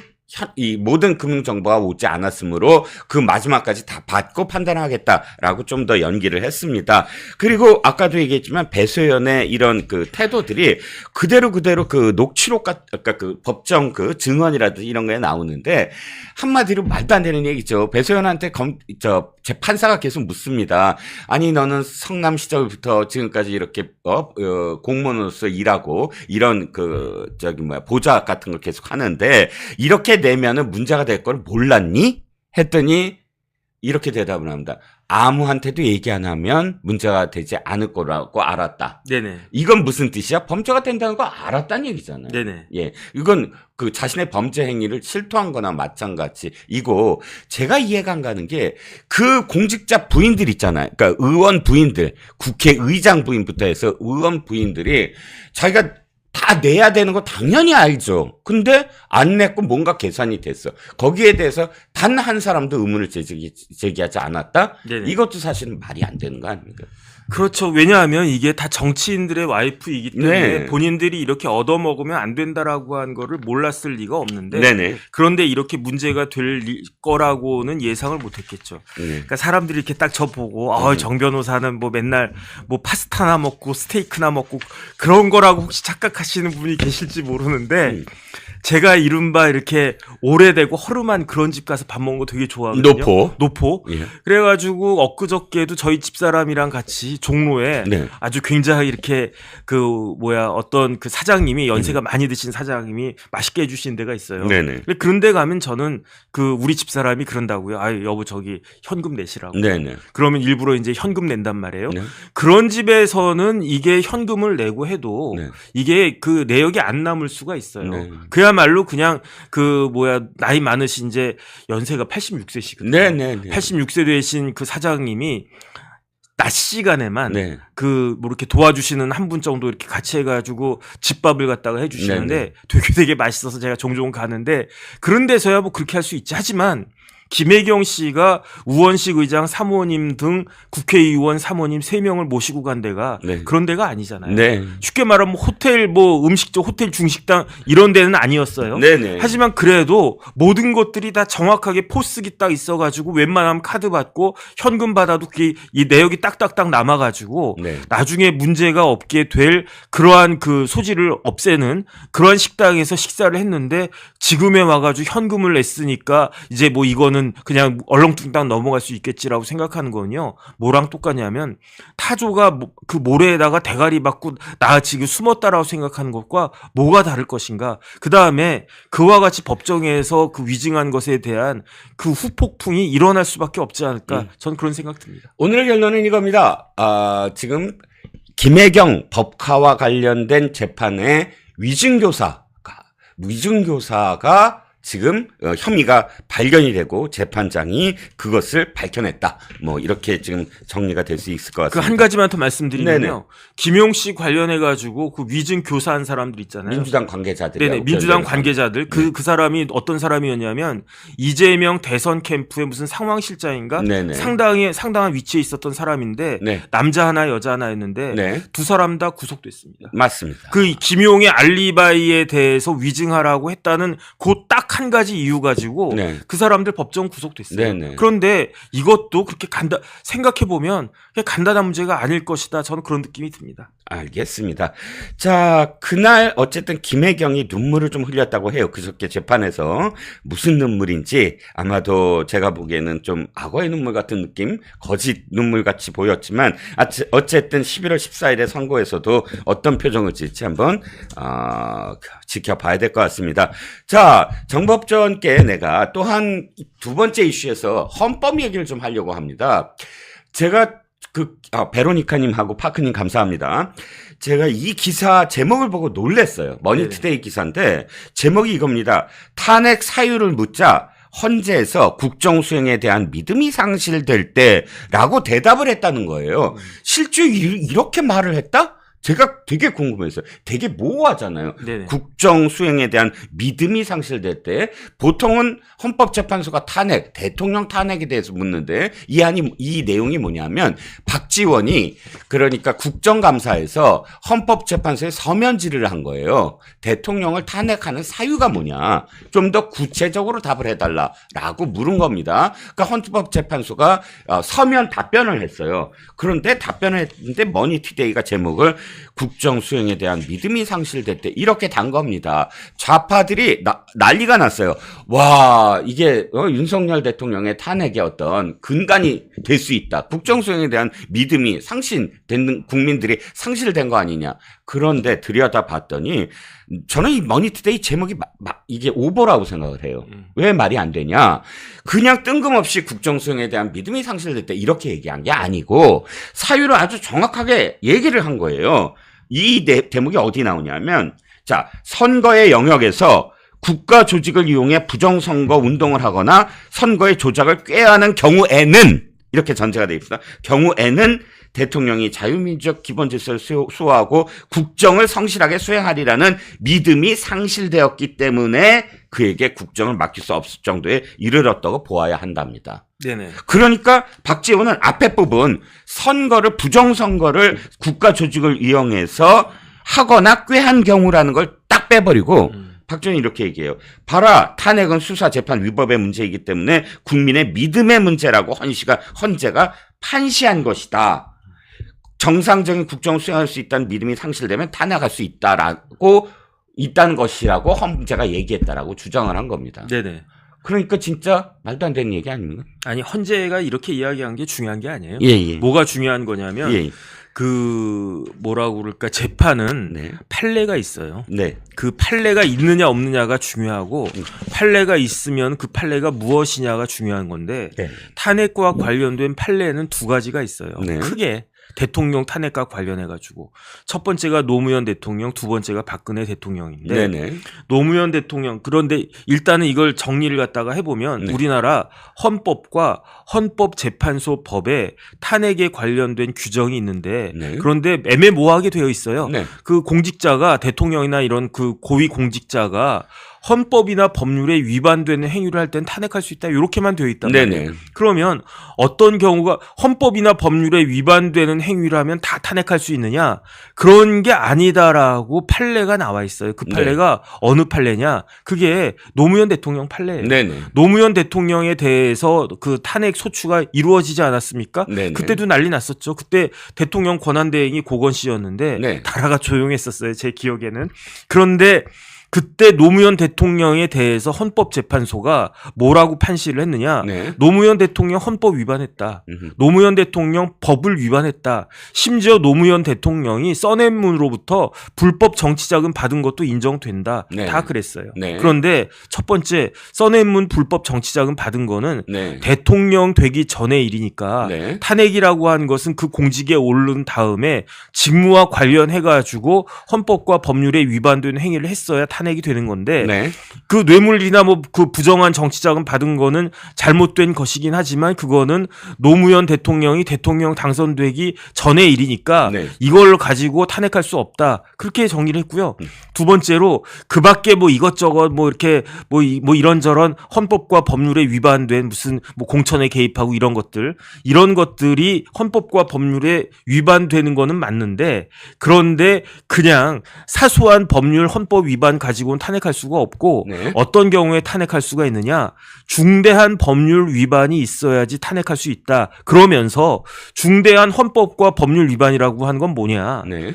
이 모든 금융 정보가 오지 않았으므로 그 마지막까지 다 받고 판단하겠다라고 좀 더 연기를 했습니다. 그리고 아까도 얘기했지만 배소연의 이런 그 태도들이 그대로 그 녹취록 아까 그 법정 그 증언이라든지 이런 거에 나오는데 한마디로 말도 안 되는 얘기죠. 배소연한테 판사가 계속 묻습니다. 아니 너는 성남 시절부터 지금까지 이렇게 공무원으로서 일하고 이런 보좌 같은 걸 계속 하는데 이렇게 내면은 문제가 될 걸 몰랐니? 했더니 이렇게 대답을 합니다. 아무한테도 얘기 안 하면 문제가 되지 않을 거라고 알았다. 네네. 이건 무슨 뜻이야? 범죄가 된다는 거 알았다는 얘기잖아요. 네네. 예. 이건 그 자신의 범죄 행위를 실토한 거나 마찬가지이고, 제가 이해가 안 가는 게 그 공직자 부인들 있잖아요. 그러니까 의원 부인들, 국회의장 부인부터 해서 의원 부인들이 자기가 다 내야 되는 거 당연히 알죠. 근데 안 냈고 뭔가 계산이 됐어. 거기에 대해서 단 한 사람도 의문을 제기하지 않았다? 네네. 이것도 사실은 말이 안 되는 거 아닙니까? 그렇죠. 왜냐하면 이게 다 정치인들의 와이프이기 때문에 네. 본인들이 이렇게 얻어먹으면 안 된다라고 한 거를 몰랐을 리가 없는데 네네. 그런데 이렇게 문제가 될 거라고는 예상을 못했겠죠. 네. 그러니까 사람들이 이렇게 딱 저보고 정 변호사는 뭐 맨날 뭐 파스타나 먹고 스테이크나 먹고 그런 거라고 혹시 착각하시는 분이 계실지 모르는데 제가 이른바 이렇게 오래되고 허름한 그런 집 가서 밥 먹는 거 되게 좋아하거든요. 노포. 예. 그래가지고 엊그저께도 저희 집사람이랑 같이 종로에 네. 아주 굉장히 이렇게 어떤 그 사장님이 연세가 많이 드신 사장님이 맛있게 해주신 데가 있어요. 네네. 그런 데 가면 저는 우리 집사람이 그런다고요. 아 여보 저기 현금 내시라고. 네네. 그러면 일부러 이제 현금 낸단 말이에요. 네. 그런 집에서는 이게 현금을 내고 해도 네. 이게 그 내역이 안 남을 수가 있어요. 네. 그야말로 그냥 나이 많으신 이제 연세가 86세시거든요. 네네네. 86세 되신 그 사장님이 낮 시간에만 네. 뭐 이렇게 도와주시는 한 분 정도 이렇게 같이 해가지고 집밥을 갖다가 해주시는데 네네. 되게 맛있어서 제가 종종 가는데 그런 데서야 뭐 그렇게 할 수 있지. 하지만 김혜경 씨가 우원식 의장 사모님 등 국회의원 사모님 3명을 모시고 간 데가 네. 그런 데가 아니잖아요. 네. 쉽게 말하면 호텔 음식점, 호텔 중식당 이런 데는 아니었어요. 네네. 하지만 그래도 모든 것들이 다 정확하게 포스기 딱 있어가지고 웬만하면 카드 받고 현금 받아도 그게 이 내역이 딱딱딱 남아가지고 네. 나중에 문제가 없게 될 그러한 그 소지를 없애는 그러한 식당에서 식사를 했는데 지금에 와가지고 현금을 냈으니까 이제 뭐 이거는 그냥 얼렁뚱땅 넘어갈 수 있겠지라고 생각하는 거는요. 뭐랑 똑같냐면 타조가 그 모래에다가 대가리 받고 나 지금 숨었다라고 생각하는 것과 뭐가 다를 것인가. 그 다음에 그와 같이 법정에서 그 위증한 것에 대한 그 후폭풍이 일어날 수밖에 없지 않을까. 저는 그런 생각 듭니다. 오늘의 결론은 이겁니다. 지금 김혜경 법카와 관련된 재판의 위증교사가 지금 혐의가 발견이 되고 재판장이 그것을 밝혀냈다. 뭐 이렇게 지금 정리가 될 수 있을 것 그 같습니다. 한 가지만 더 말씀드리면요. 네네. 김용 씨 관련해 가지고 그 위증 교사한 사람들 있잖아요. 민주당 관계자들. 네네, 민주당 관계자들. 그 사람이 어떤 사람이었냐면 이재명 대선 캠프의 무슨 상황실장인가? 네네. 상당한 위치에 있었던 사람인데 네. 남자 하나 여자 하나였는데 네. 두 사람 다 구속됐습니다. 맞습니다. 그 김용의 알리바이에 대해서 위증하라고 했다는 그 딱 한 가지 이유 가지고 네. 그 사람들 법정 구속됐어요. 네네. 그런데 이것도 그렇게 생각해 보면 그냥 간단한 문제가 아닐 것이다. 저는 그런 느낌이 듭니다. 알겠습니다. 자, 그날 어쨌든 김혜경이 눈물을 좀 흘렸다고 해요. 그저께 재판에서 무슨 눈물인지 아마도 제가 보기에는 좀 악어의 눈물 같은 느낌, 거짓 눈물 같이 보였지만 어쨌든 11월 14일에 선고에서도 어떤 표정을 지을지 한번 지켜봐야 될 것 같습니다. 자, 정법전께 내가 또한 두 번째 이슈에서 헌법 얘기를 좀 하려고 합니다. 제가 베로니카님하고 파크님 감사합니다. 제가 이 기사 제목을 보고 놀랐어요. 머니투데이 기사인데 제목이 이겁니다. 탄핵 사유를 묻자 헌재에서 국정수행에 대한 믿음이 상실될 때라고 대답을 했다는 거예요. 실제 이렇게 말을 했다? 제가 되게 궁금했어요. 되게 모호하잖아요. 네네. 국정 수행에 대한 믿음이 상실될 때 보통은 헌법재판소가 대통령 탄핵에 대해서 묻는데 이 내용이 뭐냐면 박지원이 그러니까 국정감사에서 헌법재판소에 서면 질의를 한 거예요. 대통령을 탄핵하는 사유가 뭐냐. 좀 더 구체적으로 답을 해달라라고 물은 겁니다. 그러니까 헌법재판소가 서면 답변을 했어요. 그런데 답변을 했는데 머니투데이가 제목을 국정 수행에 대한 믿음이 상실될 때 이렇게 단 겁니다. 좌파들이 난리가 났어요. 와, 이게 윤석열 대통령의 탄핵의 어떤 근간이 될 수 있다. 국정 수행에 대한 믿음이 상실된 국민들이 상실된 거 아니냐. 그런데 들여다봤더니 저는 이 머니투데이 제목이 이게 오버라고 생각을 해요. 왜 말이 안 되냐. 그냥 뜬금없이 국정 수행에 대한 믿음이 상실될 때 이렇게 얘기한 게 아니고 사유를 아주 정확하게 얘기를 한 거예요. 이 대목이 어디 나오냐면 자, 선거의 영역에서 국가 조직을 이용해 부정선거 운동을 하거나 선거의 조작을 꾀하는 경우에는 이렇게 전제가 되어 있습니다. 경우에는 대통령이 자유민주적 기본질서를 수호하고 국정을 성실하게 수행하리라는 믿음이 상실되었기 때문에 그에게 국정을 맡길 수 없을 정도에 이르렀다고 보아야 한답니다. 네네. 그러니까 박지원은 앞에 부분 선거를 부정선거를 국가 조직을 이용해서 하거나 꾀한 경우라는 걸 딱 빼버리고 박지원이 이렇게 얘기해요. 봐라, 탄핵은 수사 재판 위법의 문제이기 때문에 국민의 믿음의 문제라고 헌재가 판시한 것이다. 정상적인 국정을 수행할 수 있다는 믿음이 상실되면 탄핵할 수 있다는 것이라고 헌재가 얘기했다라고 주장을 한 겁니다. 네네. 그러니까 진짜 말도 안 되는 얘기 아닙니까? 아니 헌재가 이렇게 이야기한 게 중요한 게 아니에요. 예. 뭐가 중요한 거냐면 예. 그 뭐라고 그럴까 재판은 네. 판례가 있어요. 네. 그 판례가 있느냐 없느냐가 중요하고 판례가 있으면 그 판례가 무엇이냐가 중요한 건데 네. 탄핵과 관련된 판례는 두 가지가 있어요. 네. 크게 대통령 탄핵과 관련해 가지고 첫 번째가 노무현 대통령, 두 번째가 박근혜 대통령인데 네네. 노무현 대통령 그런데 일단은 이걸 정리를 갖다가 해보면 네. 우리나라 헌법과 헌법재판소 법에 탄핵에 관련된 규정이 있는데 네. 그런데 애매모호하게 되어 있어요. 네. 그 공직자가 대통령이나 이런 그 고위 공직자가 헌법이나 법률에 위반되는 행위를 할 땐 탄핵할 수 있다. 이렇게만 되어 있단 말이에요. 네네. 그러면 어떤 경우가 헌법이나 법률에 위반되는 행위를 하면 다 탄핵할 수 있느냐? 그런 게 아니다라고 판례가 나와 있어요. 그 판례가 어느 판례냐? 그게 노무현 대통령 판례예요. 네네. 노무현 대통령에 대해서 그 탄핵 소추가 이루어지지 않았습니까? 네네. 그때도 난리 났었죠. 그때 대통령 권한대행이 고건 씨였는데 네. 나라가 조용했었어요. 제 기억에는. 그런데 그때 노무현 대통령에 대해서 헌법재판소가 뭐라고 판시를 했느냐. 네. 노무현 대통령 헌법 위반했다. 노무현 대통령 법을 위반했다. 심지어 노무현 대통령이 써낸문으로부터 불법 정치자금 받은 것도 인정된다. 네. 다 그랬어요. 네. 그런데 첫 번째 써낸문 불법 정치자금 받은 거는 네. 대통령 되기 전의 일이니까 네. 탄핵이라고 한 것은 그 공직에 오른 다음에 직무와 관련해가지고 헌법과 법률에 위반되는 행위를 했어야 탄핵이 되는 건데 네. 그 뇌물이나 뭐 그 부정한 정치자금 받은 거는 잘못된 것이긴 하지만 그거는 노무현 대통령이 대통령 당선되기 전의 일이니까 네. 이걸 가지고 탄핵할 수 없다. 그렇게 정리를 했고요. 두 번째로 그 밖에 뭐 이것저것 뭐 이렇게 뭐 이런저런 헌법과 법률에 위반된 무슨 뭐 공천에 개입하고 이런 것들이 헌법과 법률에 위반되는 거는 맞는데 그런데 그냥 사소한 법률 헌법 위반 가지고는 탄핵할 수가 없고 네. 어떤 경우에 탄핵할 수가 있느냐 중대한 법률 위반이 있어야지 탄핵할 수 있다. 그러면서 중대한 헌법과 법률 위반이라고 하는 건 뭐냐 네.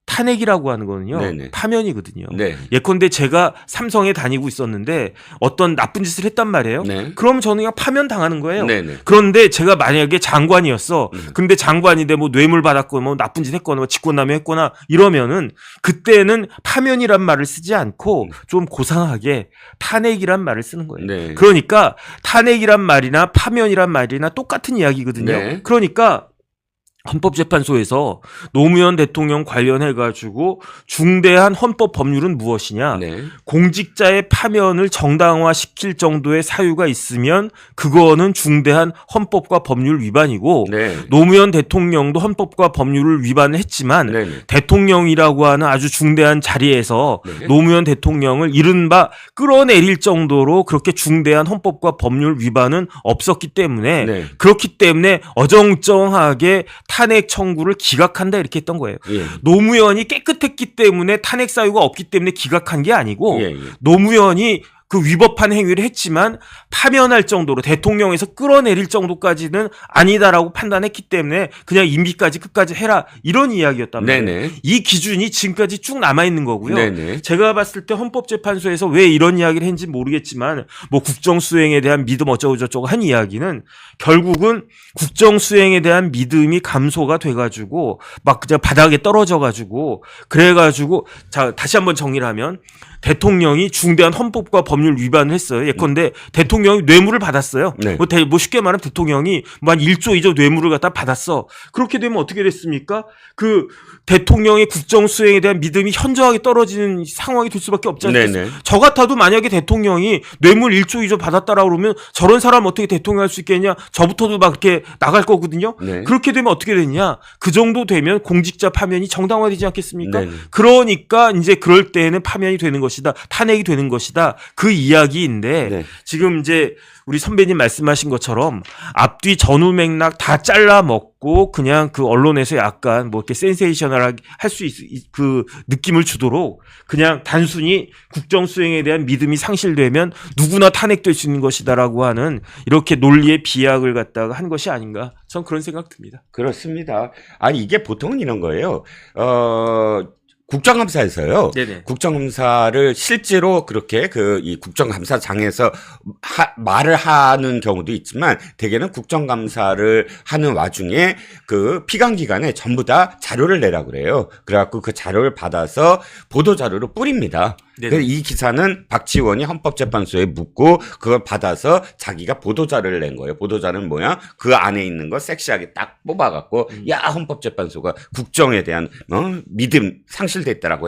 탄핵이라고 하는 거는요 네네. 파면이거든요. 네. 예컨대 제가 삼성에 다니고 있었는데 어떤 나쁜 짓을 했단 말이에요. 네. 그럼 저는 그냥 파면 당하는 거예요. 네네. 그런데 제가 만약에 장관이었어. 근데 장관인데 뭐 뇌물 받았고 뭐 나쁜 짓 했거나 뭐 직권남용 했거나 이러면은 그때는 파면이란 말을 쓰지 않고 좀 고상하게 탄핵이란 말을 쓰는 거예요. 네. 그러니까 탄핵이란 말이나 파면이란 말이나 똑같은 이야기거든요. 네. 그러니까 헌법재판소에서 노무현 대통령 관련해가지고 중대한 헌법 법률은 무엇이냐? 네. 공직자의 파면을 정당화시킬 정도의 사유가 있으면 그거는 중대한 헌법과 법률 위반이고 네. 노무현 대통령도 헌법과 법률을 위반을 했지만 네. 대통령이라고 하는 아주 중대한 자리에서 네. 노무현 대통령을 이른바 끌어내릴 정도로 그렇게 중대한 헌법과 법률 위반은 없었기 때문에 네. 그렇기 때문에 어정쩡하게 탄핵 청구를 기각한다 이렇게 했던 거예요. 예. 노무현이 깨끗했기 때문에 탄핵 사유가 없기 때문에 기각한 게 아니고 예. 노무현이 그 위법한 행위를 했지만 파면할 정도로 대통령에서 끌어내릴 정도까지는 아니다라고 판단했기 때문에 그냥 임기까지 끝까지 해라 이런 이야기였단 말이에요. 네네. 이 기준이 지금까지 쭉 남아있는 거고요. 네네. 제가 봤을 때 헌법재판소에서 왜 이런 이야기를 했는지 모르겠지만 뭐 국정수행에 대한 믿음 어쩌고 저쩌고 한 이야기는 결국은 국정수행에 대한 믿음이 감소가 돼가지고 막 그냥 바닥에 떨어져가지고 그래가지고 자 다시 한번 정리를 하면 대통령이 중대한 헌법과 법률 위반을 했어요. 예컨대 대통령이 뇌물을 받았어요. 네. 뭐 쉽게 말하면 대통령이 뭐 한 1조, 2조 뇌물을 갖다 받았어. 그렇게 되면 어떻게 됐습니까? 그 대통령의 국정 수행에 대한 믿음이 현저하게 떨어지는 상황이 될 수밖에 없지 않겠습니까? 네네. 저 같아도 만약에 대통령이 뇌물 1조, 2조 받았다라고 그러면 저런 사람 어떻게 대통령 할 수 있겠냐? 저부터도 막 이렇게 나갈 거거든요. 네. 그렇게 되면 어떻게 되냐? 그 정도 되면 공직자 파면이 정당화되지 않겠습니까? 네네. 그러니까 이제 그럴 때에는 파면이 되는 것이다. 탄핵이 되는 것이다. 그 이야기인데 네. 지금 이제 우리 선배님 말씀하신 것처럼 앞뒤 전후 맥락 다 잘라 먹고 그냥 그 언론에서 약간 뭐 이렇게 센세이셔널하게 할 수 그 느낌을 주도록 그냥 단순히 국정 수행에 대한 믿음이 상실되면 누구나 탄핵될 수 있는 것이다라고 하는 이렇게 논리의 비약을 갖다가 한 것이 아닌가. 전 그런 생각 듭니다. 그렇습니다. 아니 이게 보통은 이런 거예요. 국정감사에서요. 네네. 국정감사를 실제로 그렇게 이 국정감사장에서 말을 하는 경우도 있지만 대개는 국정감사를 하는 와중에 그 피감기관에 전부 다 자료를 내라고 그래요. 그래갖고 그 자료를 받아서 보도자료로 뿌립니다. 네네. 그래서 이 기사는 박지원이 헌법재판소에 묻고 그걸 받아서 자기가 보도자료를 낸 거예요. 보도자료는 뭐야? 그 안에 있는 거 섹시하게 딱 뽑아갖고 야 헌법재판소가 국정에 대한 믿음 상실됐다라고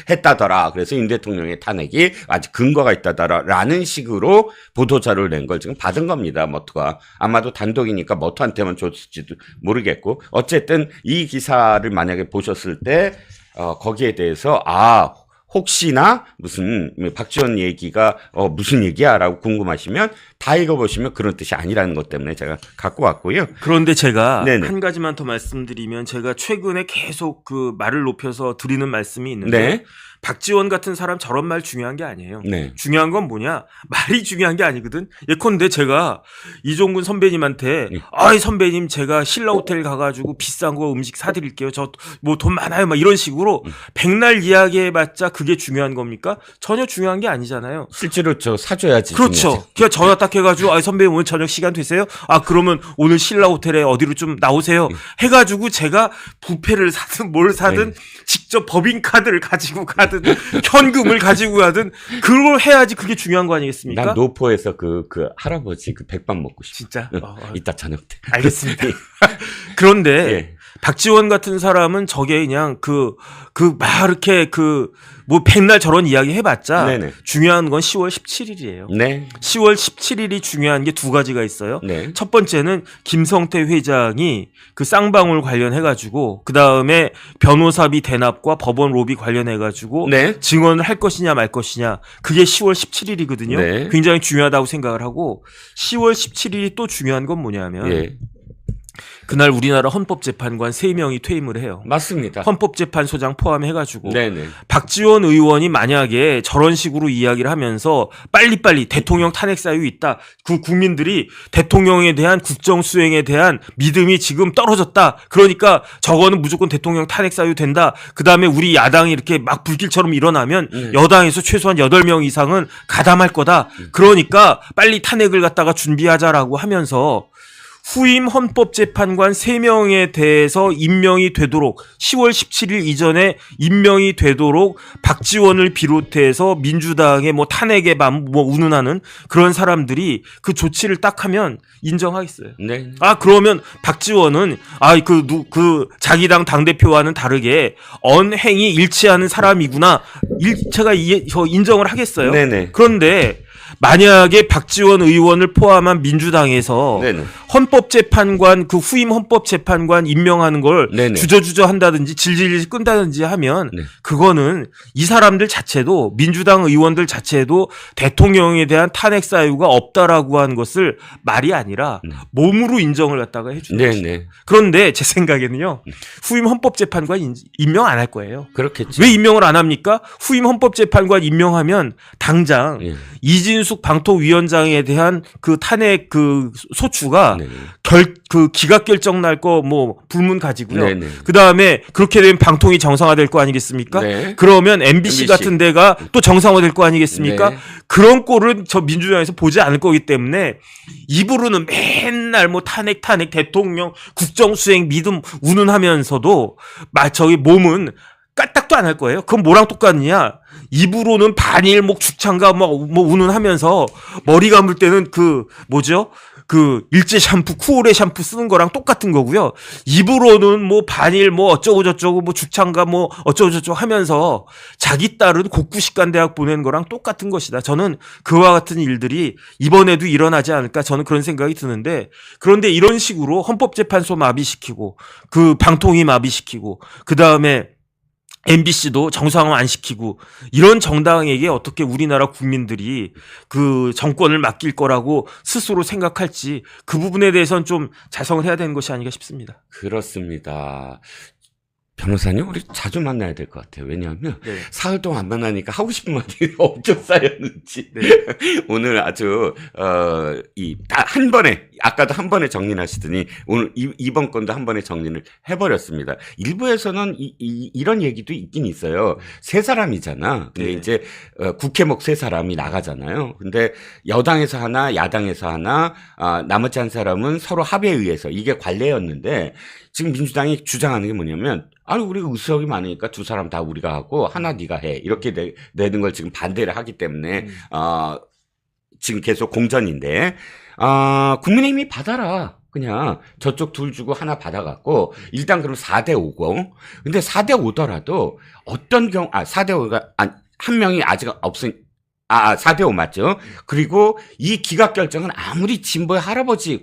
했다더라. 그래서 윤 대통령의 탄핵이 아직 근거가 있다더라라는 식으로 보도자료를 낸 걸 지금 받은 겁니다. 머투가. 아마도 단독이니까 머투한테만 줬을지도 모르겠고 어쨌든 이 기사를 만약에 보셨을 때 거기에 대해서 혹시나 무슨 박지원 얘기가 무슨 얘기야라고 궁금하시면 다 읽어보시면 그런 뜻이 아니라는 것 때문에 제가 갖고 왔고요. 그런데 제가 네네. 한 가지만 더 말씀드리면 제가 최근에 계속 그 말을 높여서 드리는 말씀이 있는데 네. 박지원 같은 사람 저런 말 중요한 게 아니에요. 네. 중요한 건 뭐냐? 말이 중요한 게 아니거든. 예컨대 제가 이종근 선배님한테 아이 선배님 제가 신라 호텔 가가지고 비싼 거 음식 사드릴게요. 저 뭐 돈 많아요. 막 이런 식으로 백날 이야기해봤자 그게 중요한 겁니까? 전혀 중요한 게 아니잖아요. 실제로 저 사줘야지. 그렇죠. 중요하지. 그냥 전화 딱 해가지고 아 선배님 오늘 저녁 시간 되세요? 그러면 오늘 신라 호텔에 어디로 좀 나오세요. 해가지고 제가 부페를 사든 뭘 사든 직접 법인카드를 가지고 가든 현금을 가지고 가든 그걸 해야지 그게 중요한 거 아니겠습니까? 난 노포에서 그 할아버지 그 백반 먹고 싶어. 진짜? 이따 저녁 때. 알겠습니다. 그런데 예. 박지원 같은 사람은 저게 그냥 막 이렇게 뭐 백날 저런 이야기 해봤자 네네. 중요한 건 10월 17일이에요. 네. 10월 17일이 중요한 게 두 가지가 있어요. 네. 첫 번째는 김성태 회장이 그 쌍방울 관련해가지고 그 다음에 변호사비 대납과 법원 로비 관련해가지고 네. 증언을 할 것이냐 말 것이냐 그게 10월 17일이거든요. 네. 굉장히 중요하다고 생각을 하고 10월 17일이 또 중요한 건 뭐냐면 예. 그날 우리나라 헌법재판관 3명이 퇴임을 해요. 맞습니다. 헌법재판소장 포함해가지고 네네. 박지원 의원이 만약에 저런 식으로 이야기를 하면서 빨리빨리 대통령 탄핵 사유 있다. 그 국민들이 대통령에 대한 국정 수행에 대한 믿음이 지금 떨어졌다. 그러니까 저거는 무조건 대통령 탄핵 사유 된다. 그다음에 우리 야당이 이렇게 막 불길처럼 일어나면 여당에서 최소한 8명 이상은 가담할 거다. 그러니까 빨리 탄핵을 갖다가 준비하자라고 하면서 후임 헌법재판관 3명에 대해서 임명이 되도록 10월 17일 이전에 임명이 되도록 박지원을 비롯해서 민주당의 뭐 탄핵에 뭐 운운하는 그런 사람들이 그 조치를 딱 하면 인정하겠어요. 네. 그러면 박지원은 자기 당 당대표와는 다르게 언행이 일치하는 사람이구나. 제가 인정을 하겠어요. 네네. 그런데 만약에 박지원 의원을 포함한 민주당에서 네네. 헌법재판관 후임 헌법재판관 임명하는 걸 네네. 주저주저 한다든지 질질 끈다든지 하면 네. 그거는 이 사람들 자체도 민주당 의원들 자체도 대통령에 대한 탄핵 사유가 없다라고 하는 것을 말이 아니라 몸으로 인정을 갖다가 해주는 것이죠. 네네. 그런데 제 생각에는요. 후임 헌법재판관 임명 안 할 거예요. 그렇겠죠. 왜 임명을 안 합니까? 후임 헌법재판관 임명하면 당장 예. 이진숙 방통위원장에 대한 그 탄핵 그 소추가 네. 기각 결정 날 거 뭐 불문 가지고요. 네네. 그 다음에 그렇게 되면 방통위 정상화될 거 아니겠습니까? 네. 그러면 MBC 같은 데가 또 정상화될 거 아니겠습니까? 네. 그런 꼴은 저 민주당에서 보지 않을 거기 때문에 입으로는 맨날 뭐 탄핵 대통령 국정수행 믿음 운운하면서도 저기 몸은 까딱도 안 할 거예요. 그건 뭐랑 똑같느냐? 입으로는 반일목 죽창가 뭐 운운하면서 머리 감을 때는 그 뭐죠? 그 일제 샴푸, 쿠오레 샴푸 쓰는 거랑 똑같은 거고요. 입으로는 뭐 반일 뭐 어쩌고 저쩌고 뭐 죽창가 뭐 어쩌고 저쩌고 하면서 자기 딸은 곡구식간대학 보낸 거랑 똑같은 것이다. 저는 그와 같은 일들이 이번에도 일어나지 않을까 저는 그런 생각이 드는데, 그런데 이런 식으로 헌법재판소 마비시키고 그 방통위 마비시키고 그다음에 MBC도 정상화 안 시키고 이런 정당에게 어떻게 우리나라 국민들이 그 정권을 맡길 거라고 스스로 생각할지, 그 부분에 대해서는 좀 자성을 해야 되는 것이 아닌가 싶습니다. 그렇습니다. 변호사님, 우리 자주 만나야 될 것 같아요. 왜냐하면 네. 사흘 동안 안 만나니까 하고 싶은 말이 엄청 쌓였는지. 네. 오늘 아주 다 한 번에, 아까도 한 번에 정리를 하시더니 오늘 이번 건도 한 번에 정리를 해버렸습니다. 일부에서는 이런 얘기도 있긴 있어요. 세 사람이잖아. 근데 네. 이제 국회목 세 사람이 나가잖아요. 근데 여당에서 하나, 야당에서 하나, 나머지 한 사람은 서로 합의에 의해서, 이게 관례였는데 지금 민주당이 주장하는 게 뭐냐면, 아니 우리가 의석이 많으니까 두 사람 다 우리가 하고 하나 네가 해, 이렇게 내는 걸 지금 반대를 하기 때문에 지금 계속 공전인데, 국민의힘이 받아라. 그냥 저쪽 둘 주고 하나 받아갖고 일단 그럼 4대 5고, 근데 4대 5더라도 어떤 경우 4대 5가 한 명이 아직 없으니 4대 5 맞죠? 그리고 이 기각 결정은 아무리 진보의 할아버지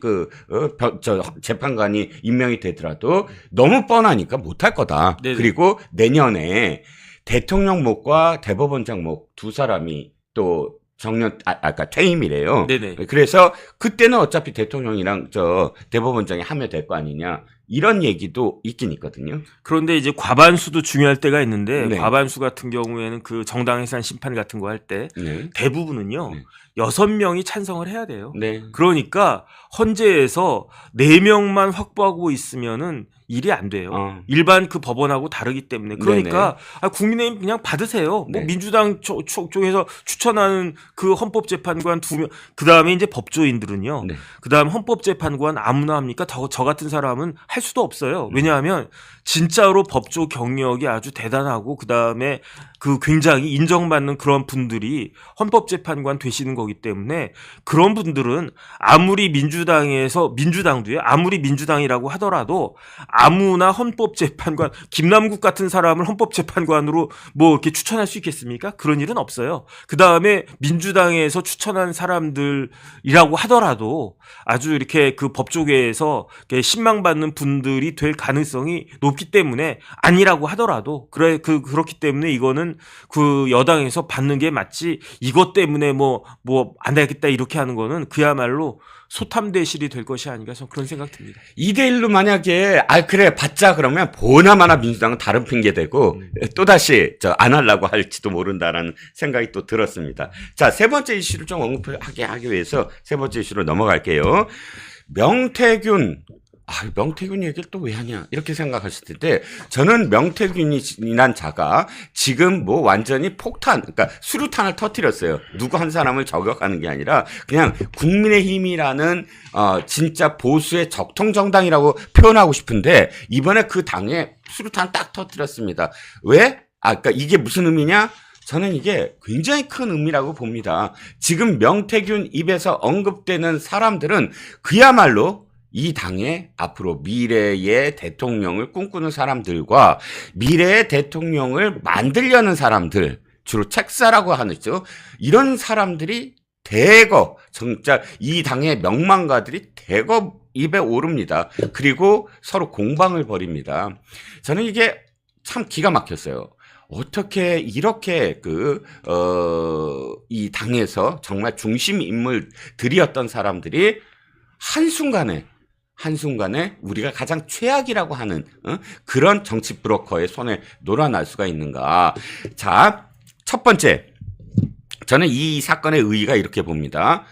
재판관이 임명이 되더라도 너무 뻔하니까 못할 거다. 네네. 그리고 내년에 대통령 목과 대법원장 목 두 사람이 또 정년 아까 퇴임이래요. 네네. 그래서 그때는 어차피 대통령이랑 대법원장이 하면 될 거 아니냐, 이런 얘기도 있긴 있거든요. 그런데 이제 과반수도 중요할 때가 있는데, 네. 과반수 같은 경우에는 그 정당해산 심판 같은 거 할 때 네. 대부분은요 네. 6명이 찬성을 해야 돼요. 네. 그러니까 헌재에서 4명만 확보하고 있으면은 일이 안 돼요. 일반 그 법원하고 다르기 때문에. 그러니까 국민의힘 그냥 받으세요. 네. 뭐 민주당 쪽에서 추천하는 그 헌법재판관 2명, 그 다음에 이제 법조인들은요. 네. 그 다음 헌법재판관 아무나 합니까? 저 같은 사람은 할 수도 없어요. 왜냐하면 진짜로 법조 경력이 아주 대단하고 그 다음에 그 굉장히 인정받는 그런 분들이 헌법재판관 되시는 거기 때문에, 그런 분들은 아무리 민주당도요, 아무리 민주당이라고 하더라도 아무나 헌법재판관, 김남국 같은 사람을 헌법재판관으로 뭐 이렇게 추천할 수 있겠습니까? 그런 일은 없어요. 그 다음에 민주당에서 추천한 사람들이라고 하더라도 아주 이렇게 그 법조계에서 신망받는 분들이 될 가능성이 높기 때문에, 아니라고 하더라도 그렇기 때문에 이거는 그 여당에서 받는 게 맞지, 이것 때문에 뭐 안 되겠다 이렇게 하는 거는 그야말로 소탐대실이 될 것이 아닌가, 저는 그런 생각 듭니다. 2대1로 만약에 그래 받자 그러면 보나마나 민주당은 다른 핑계 대고 또다시 안 하려고 할지도 모른다라는 생각이 또 들었습니다. 자, 세 번째 이슈를 좀 언급하게 하기 위해서 세 번째 이슈로 넘어갈게요. 명태균 얘기를 또 왜 하냐, 이렇게 생각하실 텐데, 저는 명태균이란 자가 지금 뭐 완전히 그러니까 수류탄을 터뜨렸어요. 누구 한 사람을 저격하는 게 아니라 그냥 국민의힘이라는 진짜 보수의 적통정당이라고 표현하고 싶은데, 이번에 그 당에 수류탄 딱 터뜨렸습니다. 왜? 그러니까 이게 무슨 의미냐? 저는 이게 굉장히 큰 의미라고 봅니다. 지금 명태균 입에서 언급되는 사람들은 그야말로 이 당의 앞으로 미래의 대통령을 꿈꾸는 사람들과 미래의 대통령을 만들려는 사람들, 주로 책사라고 하죠. 이런 사람들이 대거, 진짜 이 당의 명망가들이 대거 입에 오릅니다. 그리고 서로 공방을 벌입니다. 저는 이게 참 기가 막혔어요. 어떻게 이렇게 이 당에서 정말 중심 인물들이었던 사람들이 한순간에 우리가 가장 최악이라고 하는 그런 정치 브로커의 손에 놀아날 수가 있는가. 자, 첫 번째, 저는 이 사건의 의의가 이렇게 봅니다.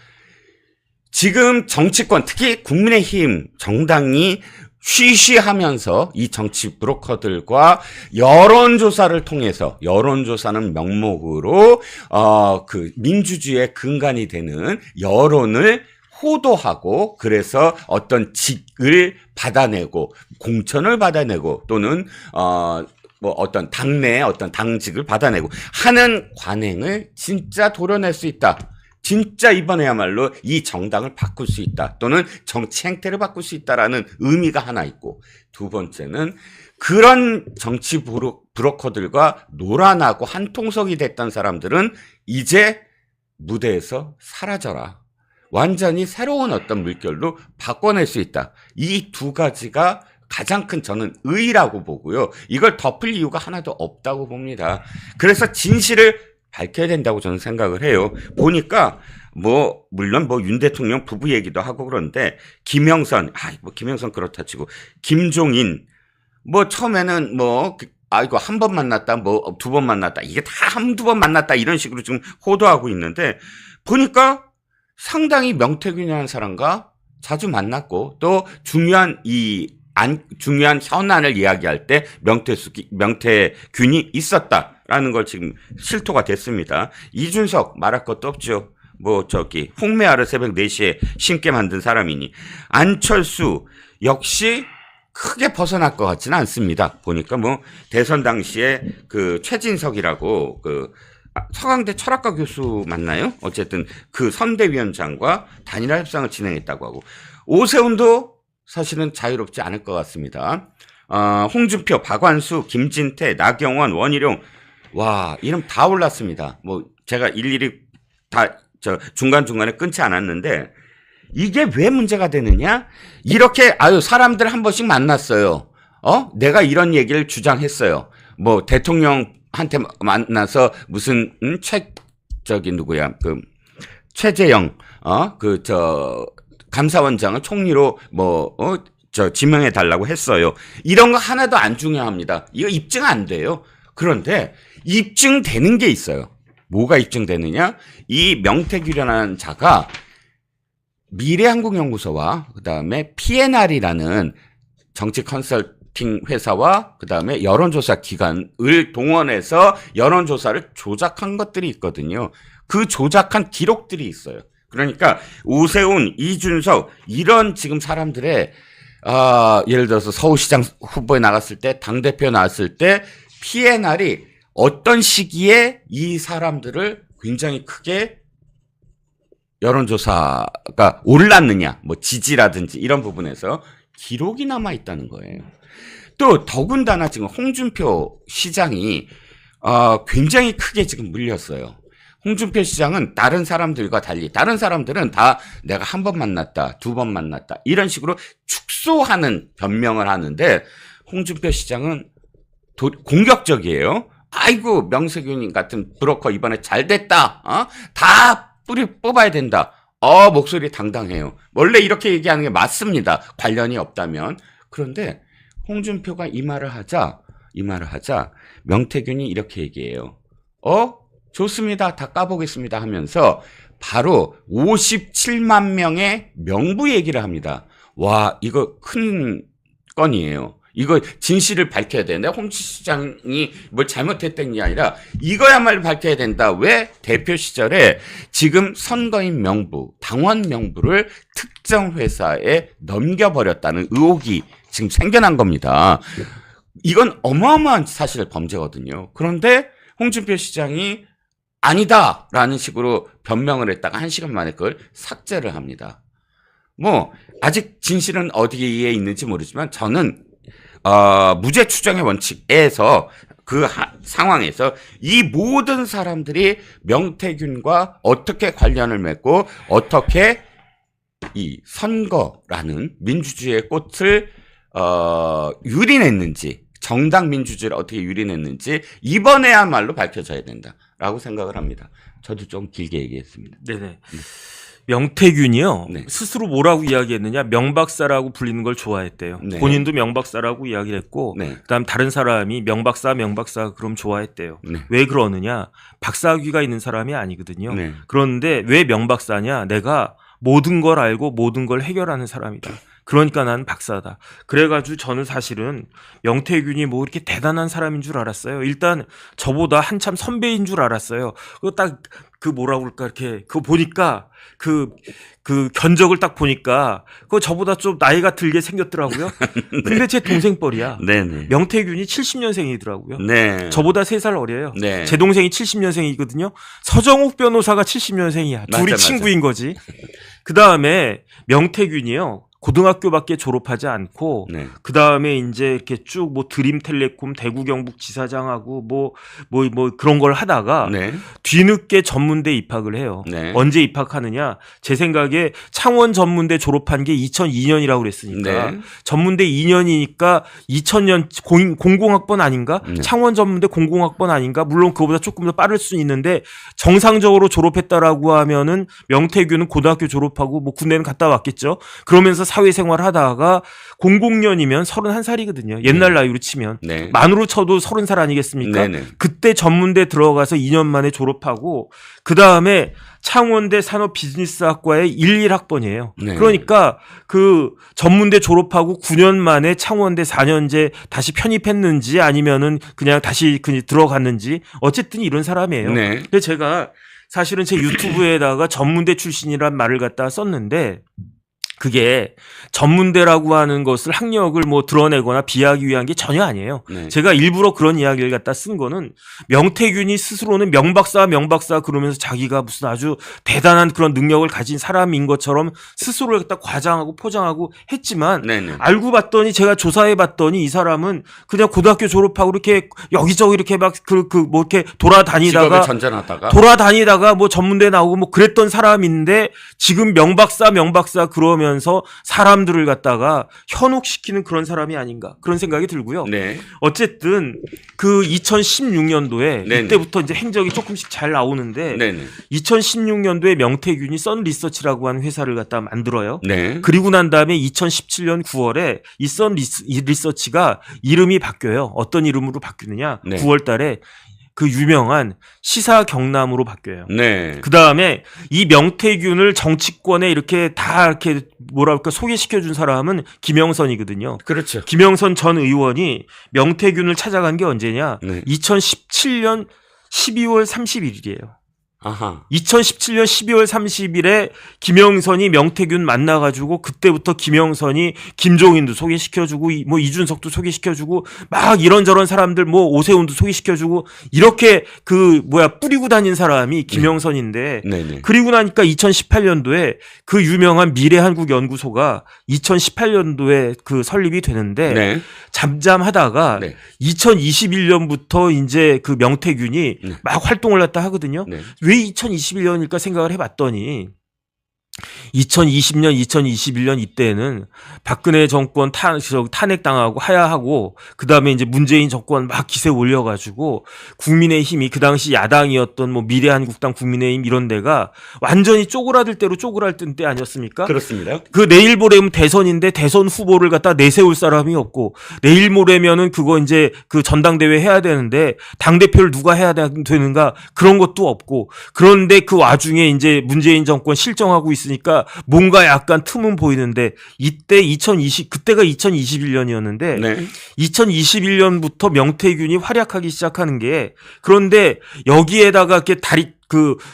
지금 정치권, 특히 국민의힘 정당이 쉬쉬하면서 이 정치 브로커들과 여론조사를 통해서, 여론조사는 명목으로 그 민주주의의 근간이 되는 여론을 호도하고, 그래서 어떤 직을 받아내고 공천을 받아내고 또는 뭐 어떤 당내의 어떤 당직을 받아내고 하는 관행을 진짜 도려낼 수 있다. 진짜 이번에야말로 이 정당을 바꿀 수 있다. 또는 정치 행태를 바꿀 수 있다라는 의미가 하나 있고, 두 번째는 그런 정치 브로커들과 놀아나고 한통속이 됐던 사람들은 이제 무대에서 사라져라. 완전히 새로운 어떤 물결로 바꿔낼 수 있다. 이 두 가지가 가장 큰 저는 의의라고 보고요. 이걸 덮을 이유가 하나도 없다고 봅니다. 그래서 진실을 밝혀야 된다고 저는 생각을 해요. 보니까 물론 윤 대통령 부부 얘기도 하고 그런데 김영선, 김영선 그렇다 치고 김종인 처음에는 이거 한 번 만났다, 두 번 만났다, 이게 다 한두 번 만났다 이런 식으로 지금 호도하고 있는데, 보니까 상당히 명태균이라는 사람과 자주 만났고, 또 중요한 현안을 이야기할 때 명태균이 있었다라는 걸 지금 실토가 됐습니다. 이준석 말할 것도 없죠. 홍매화를 새벽 4시에 심게 만든 사람이니. 안철수 역시 크게 벗어날 것 같지는 않습니다. 보니까 대선 당시에 최진석이라고 서강대 철학과 교수 맞나요? 어쨌든 그 선대위원장과 단일화 협상을 진행했다고 하고, 오세훈도 사실은 자유롭지 않을 것 같습니다. 홍준표, 박완수, 김진태, 나경원, 원희룡, 이름 다 올랐습니다. 제가 일일이 다 중간중간에 끊지 않았는데, 이게 왜 문제가 되느냐? 이렇게 사람들 한 번씩 만났어요. 내가 이런 얘기를 주장했어요. 대통령한테 만나서 무슨 최재형 감사원장을 총리로 지명해 달라고 했어요. 이런 거 하나도 안 중요합니다. 이거 입증 안 돼요. 그런데 입증되는 게 있어요. 뭐가 입증되느냐? 이 명태균이라는 자가 미래한국연구소와 그다음에 PNR이라는 정치 컨설팅 회사와 그다음에 여론조사 기관을 동원해서 여론조사를 조작한 것들이 있거든요. 그 조작한 기록들이 있어요. 그러니까 오세훈, 이준석 이런 지금 사람들의 예를 들어서 서울시장 후보에 나갔을 때, 당대표에 나왔을 때 PNR이 어떤 시기에 이 사람들을 굉장히 크게 여론조사가 올랐느냐, 지지라든지 이런 부분에서 기록이 남아 있다는 거예요. 또 더군다나 지금 홍준표 시장이 굉장히 크게 지금 물렸어요. 홍준표 시장은 다른 사람들과 달리, 다른 사람들은 다 내가 한 번 만났다, 두 번 만났다 이런 식으로 축소하는 변명을 하는데, 홍준표 시장은 공격적이에요. 아이고 명세균 같은 브로커 이번에 잘 됐다. 다 뿌리 뽑아야 된다. 목소리 당당해요. 원래 이렇게 얘기하는 게 맞습니다. 관련이 없다면. 그런데 홍준표가 이 말을 하자 명태균이 이렇게 얘기해요. 좋습니다. 다 까보겠습니다 하면서 바로 57만 명의 명부 얘기를 합니다. 이거 큰 건이에요. 이거 진실을 밝혀야 되는데, 홍 시장이 뭘 잘못했던 게 아니라 이거야말로 밝혀야 된다. 왜? 대표 시절에 지금 선거인 명부, 당원 명부를 특정 회사에 넘겨버렸다는 의혹이 지금 생겨난 겁니다. 이건 어마어마한 사실 범죄거든요. 그런데 홍준표 시장이 아니다라는 식으로 변명을 했다가 1시간 만에 그걸 삭제를 합니다. 아직 진실은 어디에 있는지 모르지만 저는 무죄 추정의 원칙에서 상황에서 이 모든 사람들이 명태균과 어떻게 관련을 맺고 어떻게 이 선거라는 민주주의의 꽃을 유린했는지, 정당 민주주의를 어떻게 유린했는지 이번에야말로 밝혀져야 된다라고 생각을 합니다. 저도 좀 길게 얘기했습니다. 네네. 명태균이요. 네. 스스로 뭐라고 이야기했느냐? 명박사라고 불리는 걸 좋아했대요. 네. 본인도 명박사라고 이야기를 했고, 네. 그다음 다른 사람이 명박사 그럼 좋아했대요. 네. 왜 그러느냐? 박사학위가 있는 사람이 아니거든요. 네. 그런데 왜 명박사냐? 내가 모든 걸 알고 모든 걸 해결하는 사람이다. 그러니까 나는 박사다. 그래가지고 저는 사실은 명태균이 이렇게 대단한 사람인 줄 알았어요. 일단 저보다 한참 선배인 줄 알았어요. 딱 그 뭐라고 그럴까 이렇게 그거 보니까 그 견적을 딱 보니까 그거 저보다 좀 나이가 들게 생겼더라고요. 근데 제 동생 뻘이야. 네네. 명태균이 70년생이더라고요. 네. 저보다 3살 어려요. 네. 제 동생이 70년생이거든요. 서정욱 변호사가 70년생이야. 둘이 맞아. 친구인 거지. 그 다음에 명태균이요. 고등학교밖에 졸업하지 않고 네. 그 다음에 이제 이렇게 쭉 뭐 드림텔레콤 대구 경북 지사장하고 뭐 그런 걸 하다가 네. 뒤늦게 전문대 입학을 해요. 네. 언제 입학하느냐? 제 생각에 창원 전문대 졸업한 게 2002년이라고 그랬으니까 네. 전문대 2년이니까 2000년 공공학번 아닌가? 네. 창원 전문대 공공학번 아닌가? 물론 그거보다 조금 더 빠를 수는 있는데 정상적으로 졸업했다라고 하면은 명태균은 고등학교 졸업하고 뭐 군대는 갔다 왔겠죠. 그러면서 사회생활 하다가 00년이면 31살이거든요. 옛날 나이로 치면. 네. 만으로 쳐도 30살 아니겠습니까? 네네. 그때 전문대 들어가서 2년 만에 졸업하고 그 다음에 창원대 산업비즈니스학과의 11학번이에요. 네. 그러니까 그 전문대 졸업하고 9년 만에 창원대 4년제 다시 편입했는지 아니면은 그냥 다시 들어갔는지 어쨌든 이런 사람이에요. 네. 그래서 제가 사실은 제 유튜브에다가 전문대 출신이란 말을 갖다 썼는데 그게 전문대라고 하는 것을 학력을 뭐 드러내거나 비하하기 위한 게 전혀 아니에요. 네. 제가 일부러 그런 이야기를 갖다 쓴 거는 명태균이 스스로는 명박사 그러면서 자기가 무슨 아주 대단한 그런 능력을 가진 사람인 것처럼 스스로를 갖다 과장하고 포장하고 했지만 네네. 알고 봤더니 제가 조사해 봤더니 이 사람은 그냥 고등학교 졸업하고 이렇게 여기저기 이렇게 막 뭐 이렇게 직업에 전전하다가 돌아다니다가 뭐 전문대 나오고 뭐 그랬던 사람인데 지금 명박사 그러면서 사람들을 갖다가 현혹시키는 그런 사람이 아닌가 그런 생각이 들고요. 네. 어쨌든 그 2016년도에 네네. 이때부터 이제 행적이 조금씩 잘 나오는데 네네. 2016년도에 명태균이 썬 리서치라고 하는 회사를 갖다 만들어요. 네. 그리고 난 다음에 2017년 9월에 이 썬 리서치가 이름이 바뀌어요. 어떤 이름으로 바뀌느냐? 네. 9월 달에 그 유명한 시사 경남으로 바뀌어요. 네. 그 다음에 이 명태균을 정치권에 이렇게 다 이렇게 뭐랄까 소개시켜 준 사람은 김영선이거든요. 그렇죠. 김영선 전 의원이 명태균을 찾아간 게 언제냐? 네. 2017년 12월 31일이에요. 아하. 2017년 12월 30일에 김영선이 명태균 만나가지고 그때부터 김영선이 김종인도 소개시켜주고 뭐 이준석도 소개시켜주고 막 이런저런 사람들 뭐 오세훈도 소개시켜주고 이렇게 뿌리고 다닌 사람이 김영선인데 네네. 그리고 나니까 2018년도에 그 유명한 미래한국연구소가 2018년도에 그 설립이 되는데 네. 잠잠하다가 네. 2021년부터 이제 그 명태균이 네. 막 활동을 갖다 하거든요. 네. 왜 2021년일까 생각을 해봤더니 2020년, 2021년 이때는 박근혜 정권 탄핵당하고 하야하고 그 다음에 이제 문재인 정권 막 기세 올려가지고 국민의힘이 그 당시 야당이었던 뭐 미래한국당, 국민의힘 이런 데가 완전히 쪼그라들 대로 쪼그라들 때 아니었습니까? 그렇습니다. 그 내일 모레면 대선인데 대선 후보를 갖다 내세울 사람이 없고 내일 모레면은 그거 이제 그 전당대회 해야 되는데 당대표를 누가 해야 되는가 그런 것도 없고 그런데 그 와중에 이제 문재인 정권 실정하고 있으니까 뭔가 약간 틈은 보이는데 그때가 2021년이었는데 네. 2021년부터 명태균이 활약하기 시작하는 게 그런데 여기에다가 이렇게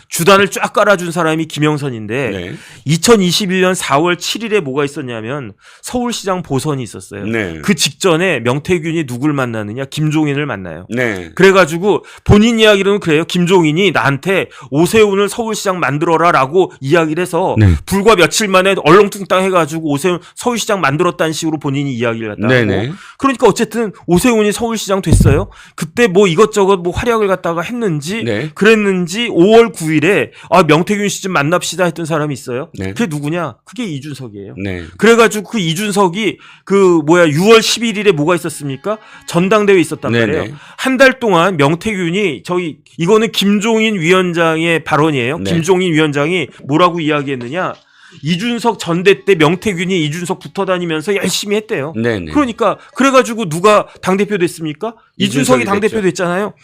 주단을 쫙 깔아준 사람이 김영선인데 네. 2021년 4월 7일에 뭐가 있었냐면 서울시장 보선이 있었어요. 네. 그 직전에 명태균이 누굴 만나느냐? 김종인을 만나요. 네. 그래가지고 본인 이야기로는 그래요. 김종인이 나한테 오세훈을 서울시장 만들어라라고 이야기를 해서 네. 불과 며칠 만에 얼렁뚱땅 해가지고 오세훈 서울시장 만들었다는 식으로 본인이 이야기를 갖다 네네. 하고 그러니까 어쨌든 오세훈이 서울시장 됐어요. 그때 뭐 이것저것 뭐 활약을 갖다가 했는지 네. 그랬는지 5월 9일에 명태균 씨 좀 만납시다 했던 사람이 있어요. 네. 그게 누구냐? 그게 이준석이에요. 네. 그래가지고 그 이준석이 6월 11일에 뭐가 있었습니까? 전당대회 있었단 네네. 말이에요. 한 달 동안 명태균이 이거는 김종인 위원장의 발언이에요. 네. 김종인 위원장이 뭐라고 이야기했느냐? 이준석 전대 때 명태균이 이준석 붙어 다니면서 열심히 했대요. 네네. 그러니까 그래가지고 누가 당대표 됐습니까? 이준석이 당대표 됐잖아요.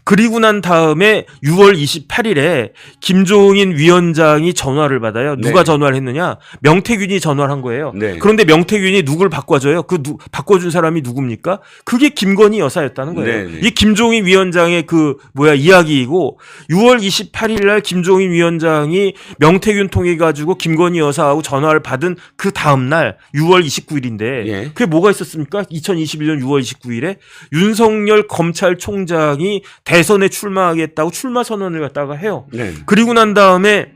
그리고 난 다음에 6월 28일에 김종인 위원장이 전화를 받아요. 누가 네. 전화를 했느냐? 명태균이 전화를 한 거예요. 네. 그런데 명태균이 누굴 바꿔줘요? 바꿔준 사람이 누굽니까? 그게 김건희 여사였다는 거예요. 네. 이 김종인 위원장의 이야기이고 6월 28일 날 김종인 위원장이 명태균 통해 가지고 김건희 여사하고 전화를 받은 그 다음 날 6월 29일인데 예. 그게 뭐가 있었습니까? 2021년 6월 29일에 윤석열 검찰총장이 대선에 출마하겠다고 출마 선언을 갖다가 해요. 네. 그리고 난 다음에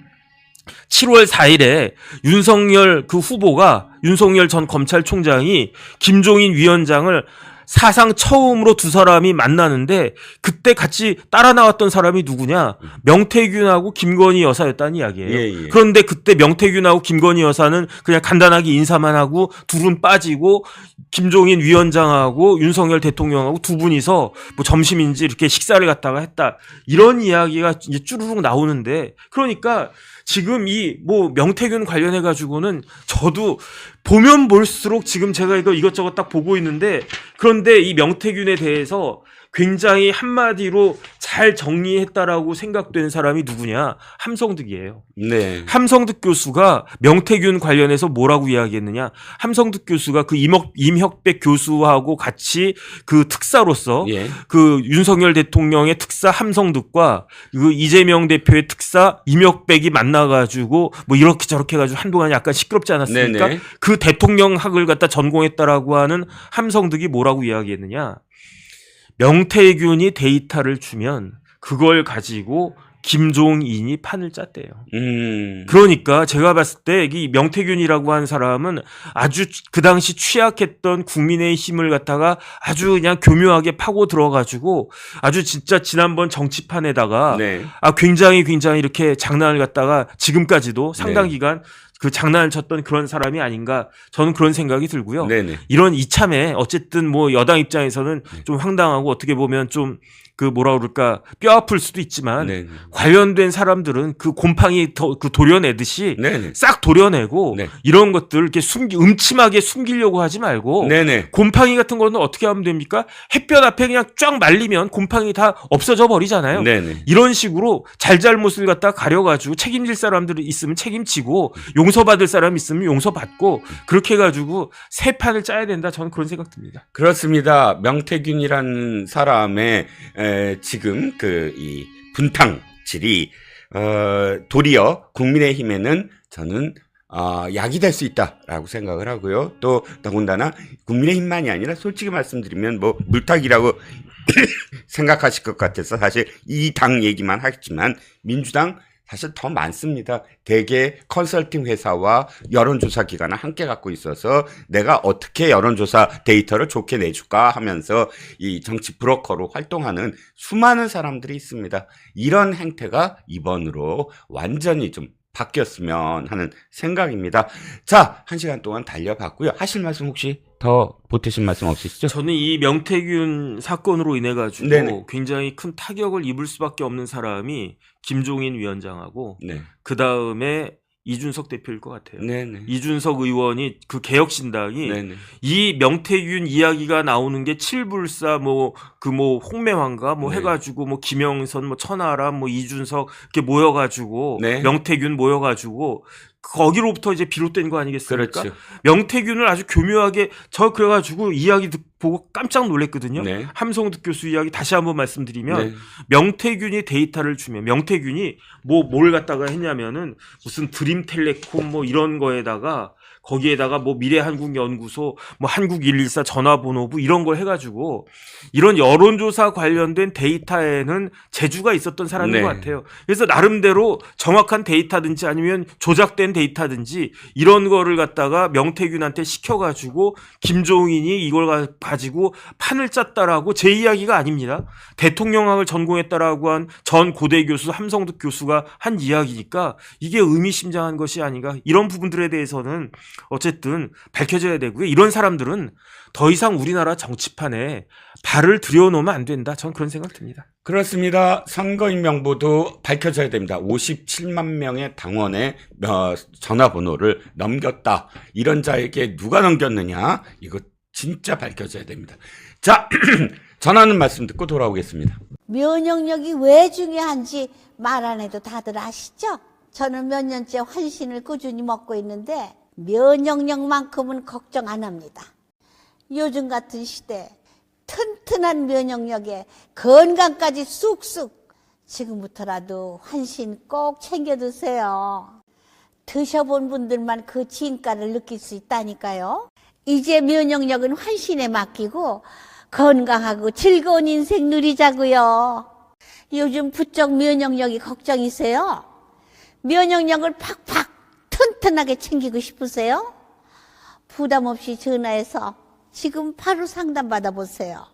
7월 4일에 윤석열 후보가 윤석열 전 검찰총장이 김종인 위원장을 사상 처음으로 두 사람이 만나는데 그때 같이 따라 나왔던 사람이 누구냐? 명태균하고 김건희 여사였다는 이야기예요. 예. 그런데 그때 명태균하고 김건희 여사는 그냥 간단하게 인사만 하고 둘은 빠지고 김종인 위원장하고 윤석열 대통령하고 두 분이서 뭐 점심인지 이렇게 식사를 갖다가 했다. 이런 이야기가 이제 쭈루룩 나오는데 그러니까 지금 이 명태균 관련해 가지고는 저도 보면 볼수록 지금 제가 이것저것 딱 보고 있는데 그런데 이 명태균에 대해서 굉장히 한마디로 잘 정리했다라고 생각되는 사람이 누구냐? 함성득이에요. 네. 함성득 교수가 명태균 관련해서 뭐라고 이야기했느냐? 함성득 교수가 그 임혁백 교수하고 같이 그 특사로서 예. 그 윤석열 대통령의 특사 함성득과 그 이재명 대표의 특사 임혁백이 만나가지고 뭐 이렇게 저렇게 해가지고 한동안 약간 시끄럽지 않았습니까? 네네. 그 대통령학을 갖다 전공했다라고 하는 함성득이 뭐라고 이야기했느냐? 명태균이 데이터를 주면 그걸 가지고 김종인이 판을 짰대요. 그러니까 제가 봤을 때 이 명태균이라고 하는 사람은 아주 그 당시 취약했던 국민의힘을 갖다가 아주 그냥 교묘하게 파고 들어가지고 아주 진짜 지난번 정치판에다가 네. 굉장히 이렇게 장난을 갖다가 지금까지도 상당 네. 기간 그 장난을 쳤던 그런 사람이 아닌가 저는 그런 생각이 들고요. 네네. 이런 이참에 어쨌든 여당 입장에서는 좀 황당하고 어떻게 보면 좀 뭐라 그럴까 뼈 아플 수도 있지만 네네. 관련된 사람들은 그 곰팡이 도려내듯이 네네. 싹 도려내고 네. 이런 것들 이렇게 음침하게 숨기려고 하지 말고 네네. 곰팡이 같은 거는 어떻게 하면 됩니까? 햇볕 앞에 그냥 쫙 말리면 곰팡이 다 없어져 버리잖아요. 네네. 이런 식으로 잘잘못을 갖다 가려가지고 책임질 사람들이 있으면 책임지고 용서받을 사람이 있으면 용서받고 그렇게 해가지고 새 판을 짜야 된다. 저는 그런 생각 듭니다. 그렇습니다. 명태균이라는 사람의 지금 이 분탕질이 도리어 국민의힘에는 저는 약이 될 수 있다라고 생각을 하고요. 또 더군다나 국민의힘만이 아니라 솔직히 말씀드리면 물타기라고 생각하실 것 같아서 사실 이 당 얘기만 하겠지만 민주당 사실 더 많습니다. 대개 컨설팅 회사와 여론조사 기관을 함께 갖고 있어서 내가 어떻게 여론조사 데이터를 좋게 내줄까 하면서 이 정치 브로커로 활동하는 수많은 사람들이 있습니다. 이런 행태가 이번으로 완전히 좀 바뀌었으면 하는 생각입니다. 자, 1시간 동안 달려봤고요. 하실 말씀 혹시 더 보태실 말씀 없으시죠? 저는 이 명태균 사건으로 인해 가지고 네네. 굉장히 큰 타격을 입을 수밖에 없는 사람이 김종인 위원장하고 네. 그 다음에 이준석 대표일 것 같아요. 네네. 이준석 의원이 그 개혁신당이 네네. 이 명태균 이야기가 나오는 게 칠불사 홍매환가 네. 해가지고 김영선 천하람 이준석 이렇게 모여가지고 네. 명태균 모여가지고 거기로부터 이제 비롯된 거 아니겠습니까? 그렇죠. 명태균을 아주 교묘하게 그래가지고 이야기 보고 깜짝 놀랐거든요. 네. 함성득 교수 이야기 다시 한번 말씀드리면 네. 명태균이 데이터를 주면 명태균이 뭘 갖다가 했냐면은 무슨 드림텔레콤 이런 거에다가 거기에다가 미래한국연구소 한국114 전화번호부 이런 걸 해가지고 이런 여론조사 관련된 데이터에는 재주가 있었던 사람인 네. 것 같아요. 그래서 나름대로 정확한 데이터든지 아니면 조작된 데이터든지 이런 거를 갖다가 명태균한테 시켜가지고 김종인이 이걸 가지고 판을 짰다라고 제 이야기가 아닙니다. 대통령학을 전공했다라고 한 전 고대 교수 함성득 교수가 한 이야기니까 이게 의미심장한 것이 아닌가. 이런 부분들에 대해서는 어쨌든 밝혀져야 되고요. 이런 사람들은 더 이상 우리나라 정치판에 발을 들여놓으면 안 된다. 전 그런 생각 듭니다. 그렇습니다. 선거인 명부도 밝혀져야 됩니다. 57만 명의 당원의 전화번호를 넘겼다. 이런 자에게 누가 넘겼느냐? 이거 진짜 밝혀져야 됩니다. 자, 전하는 말씀 듣고 돌아오겠습니다. 면역력이 왜 중요한지 말 안 해도 다들 아시죠? 저는 몇 년째 환신을 꾸준히 먹고 있는데 면역력만큼은 걱정 안 합니다. 요즘 같은 시대 튼튼한 면역력에 건강까지 쑥쑥, 지금부터라도 환신 꼭 챙겨 드세요. 드셔본 분들만 그 진가를 느낄 수 있다니까요. 이제 면역력은 환신에 맡기고 건강하고 즐거운 인생 누리자고요. 요즘 부쩍 면역력이 걱정이세요? 면역력을 팍팍 튼튼하게 챙기고 싶으세요? 부담 없이 전화해서 지금 바로 상담 받아보세요.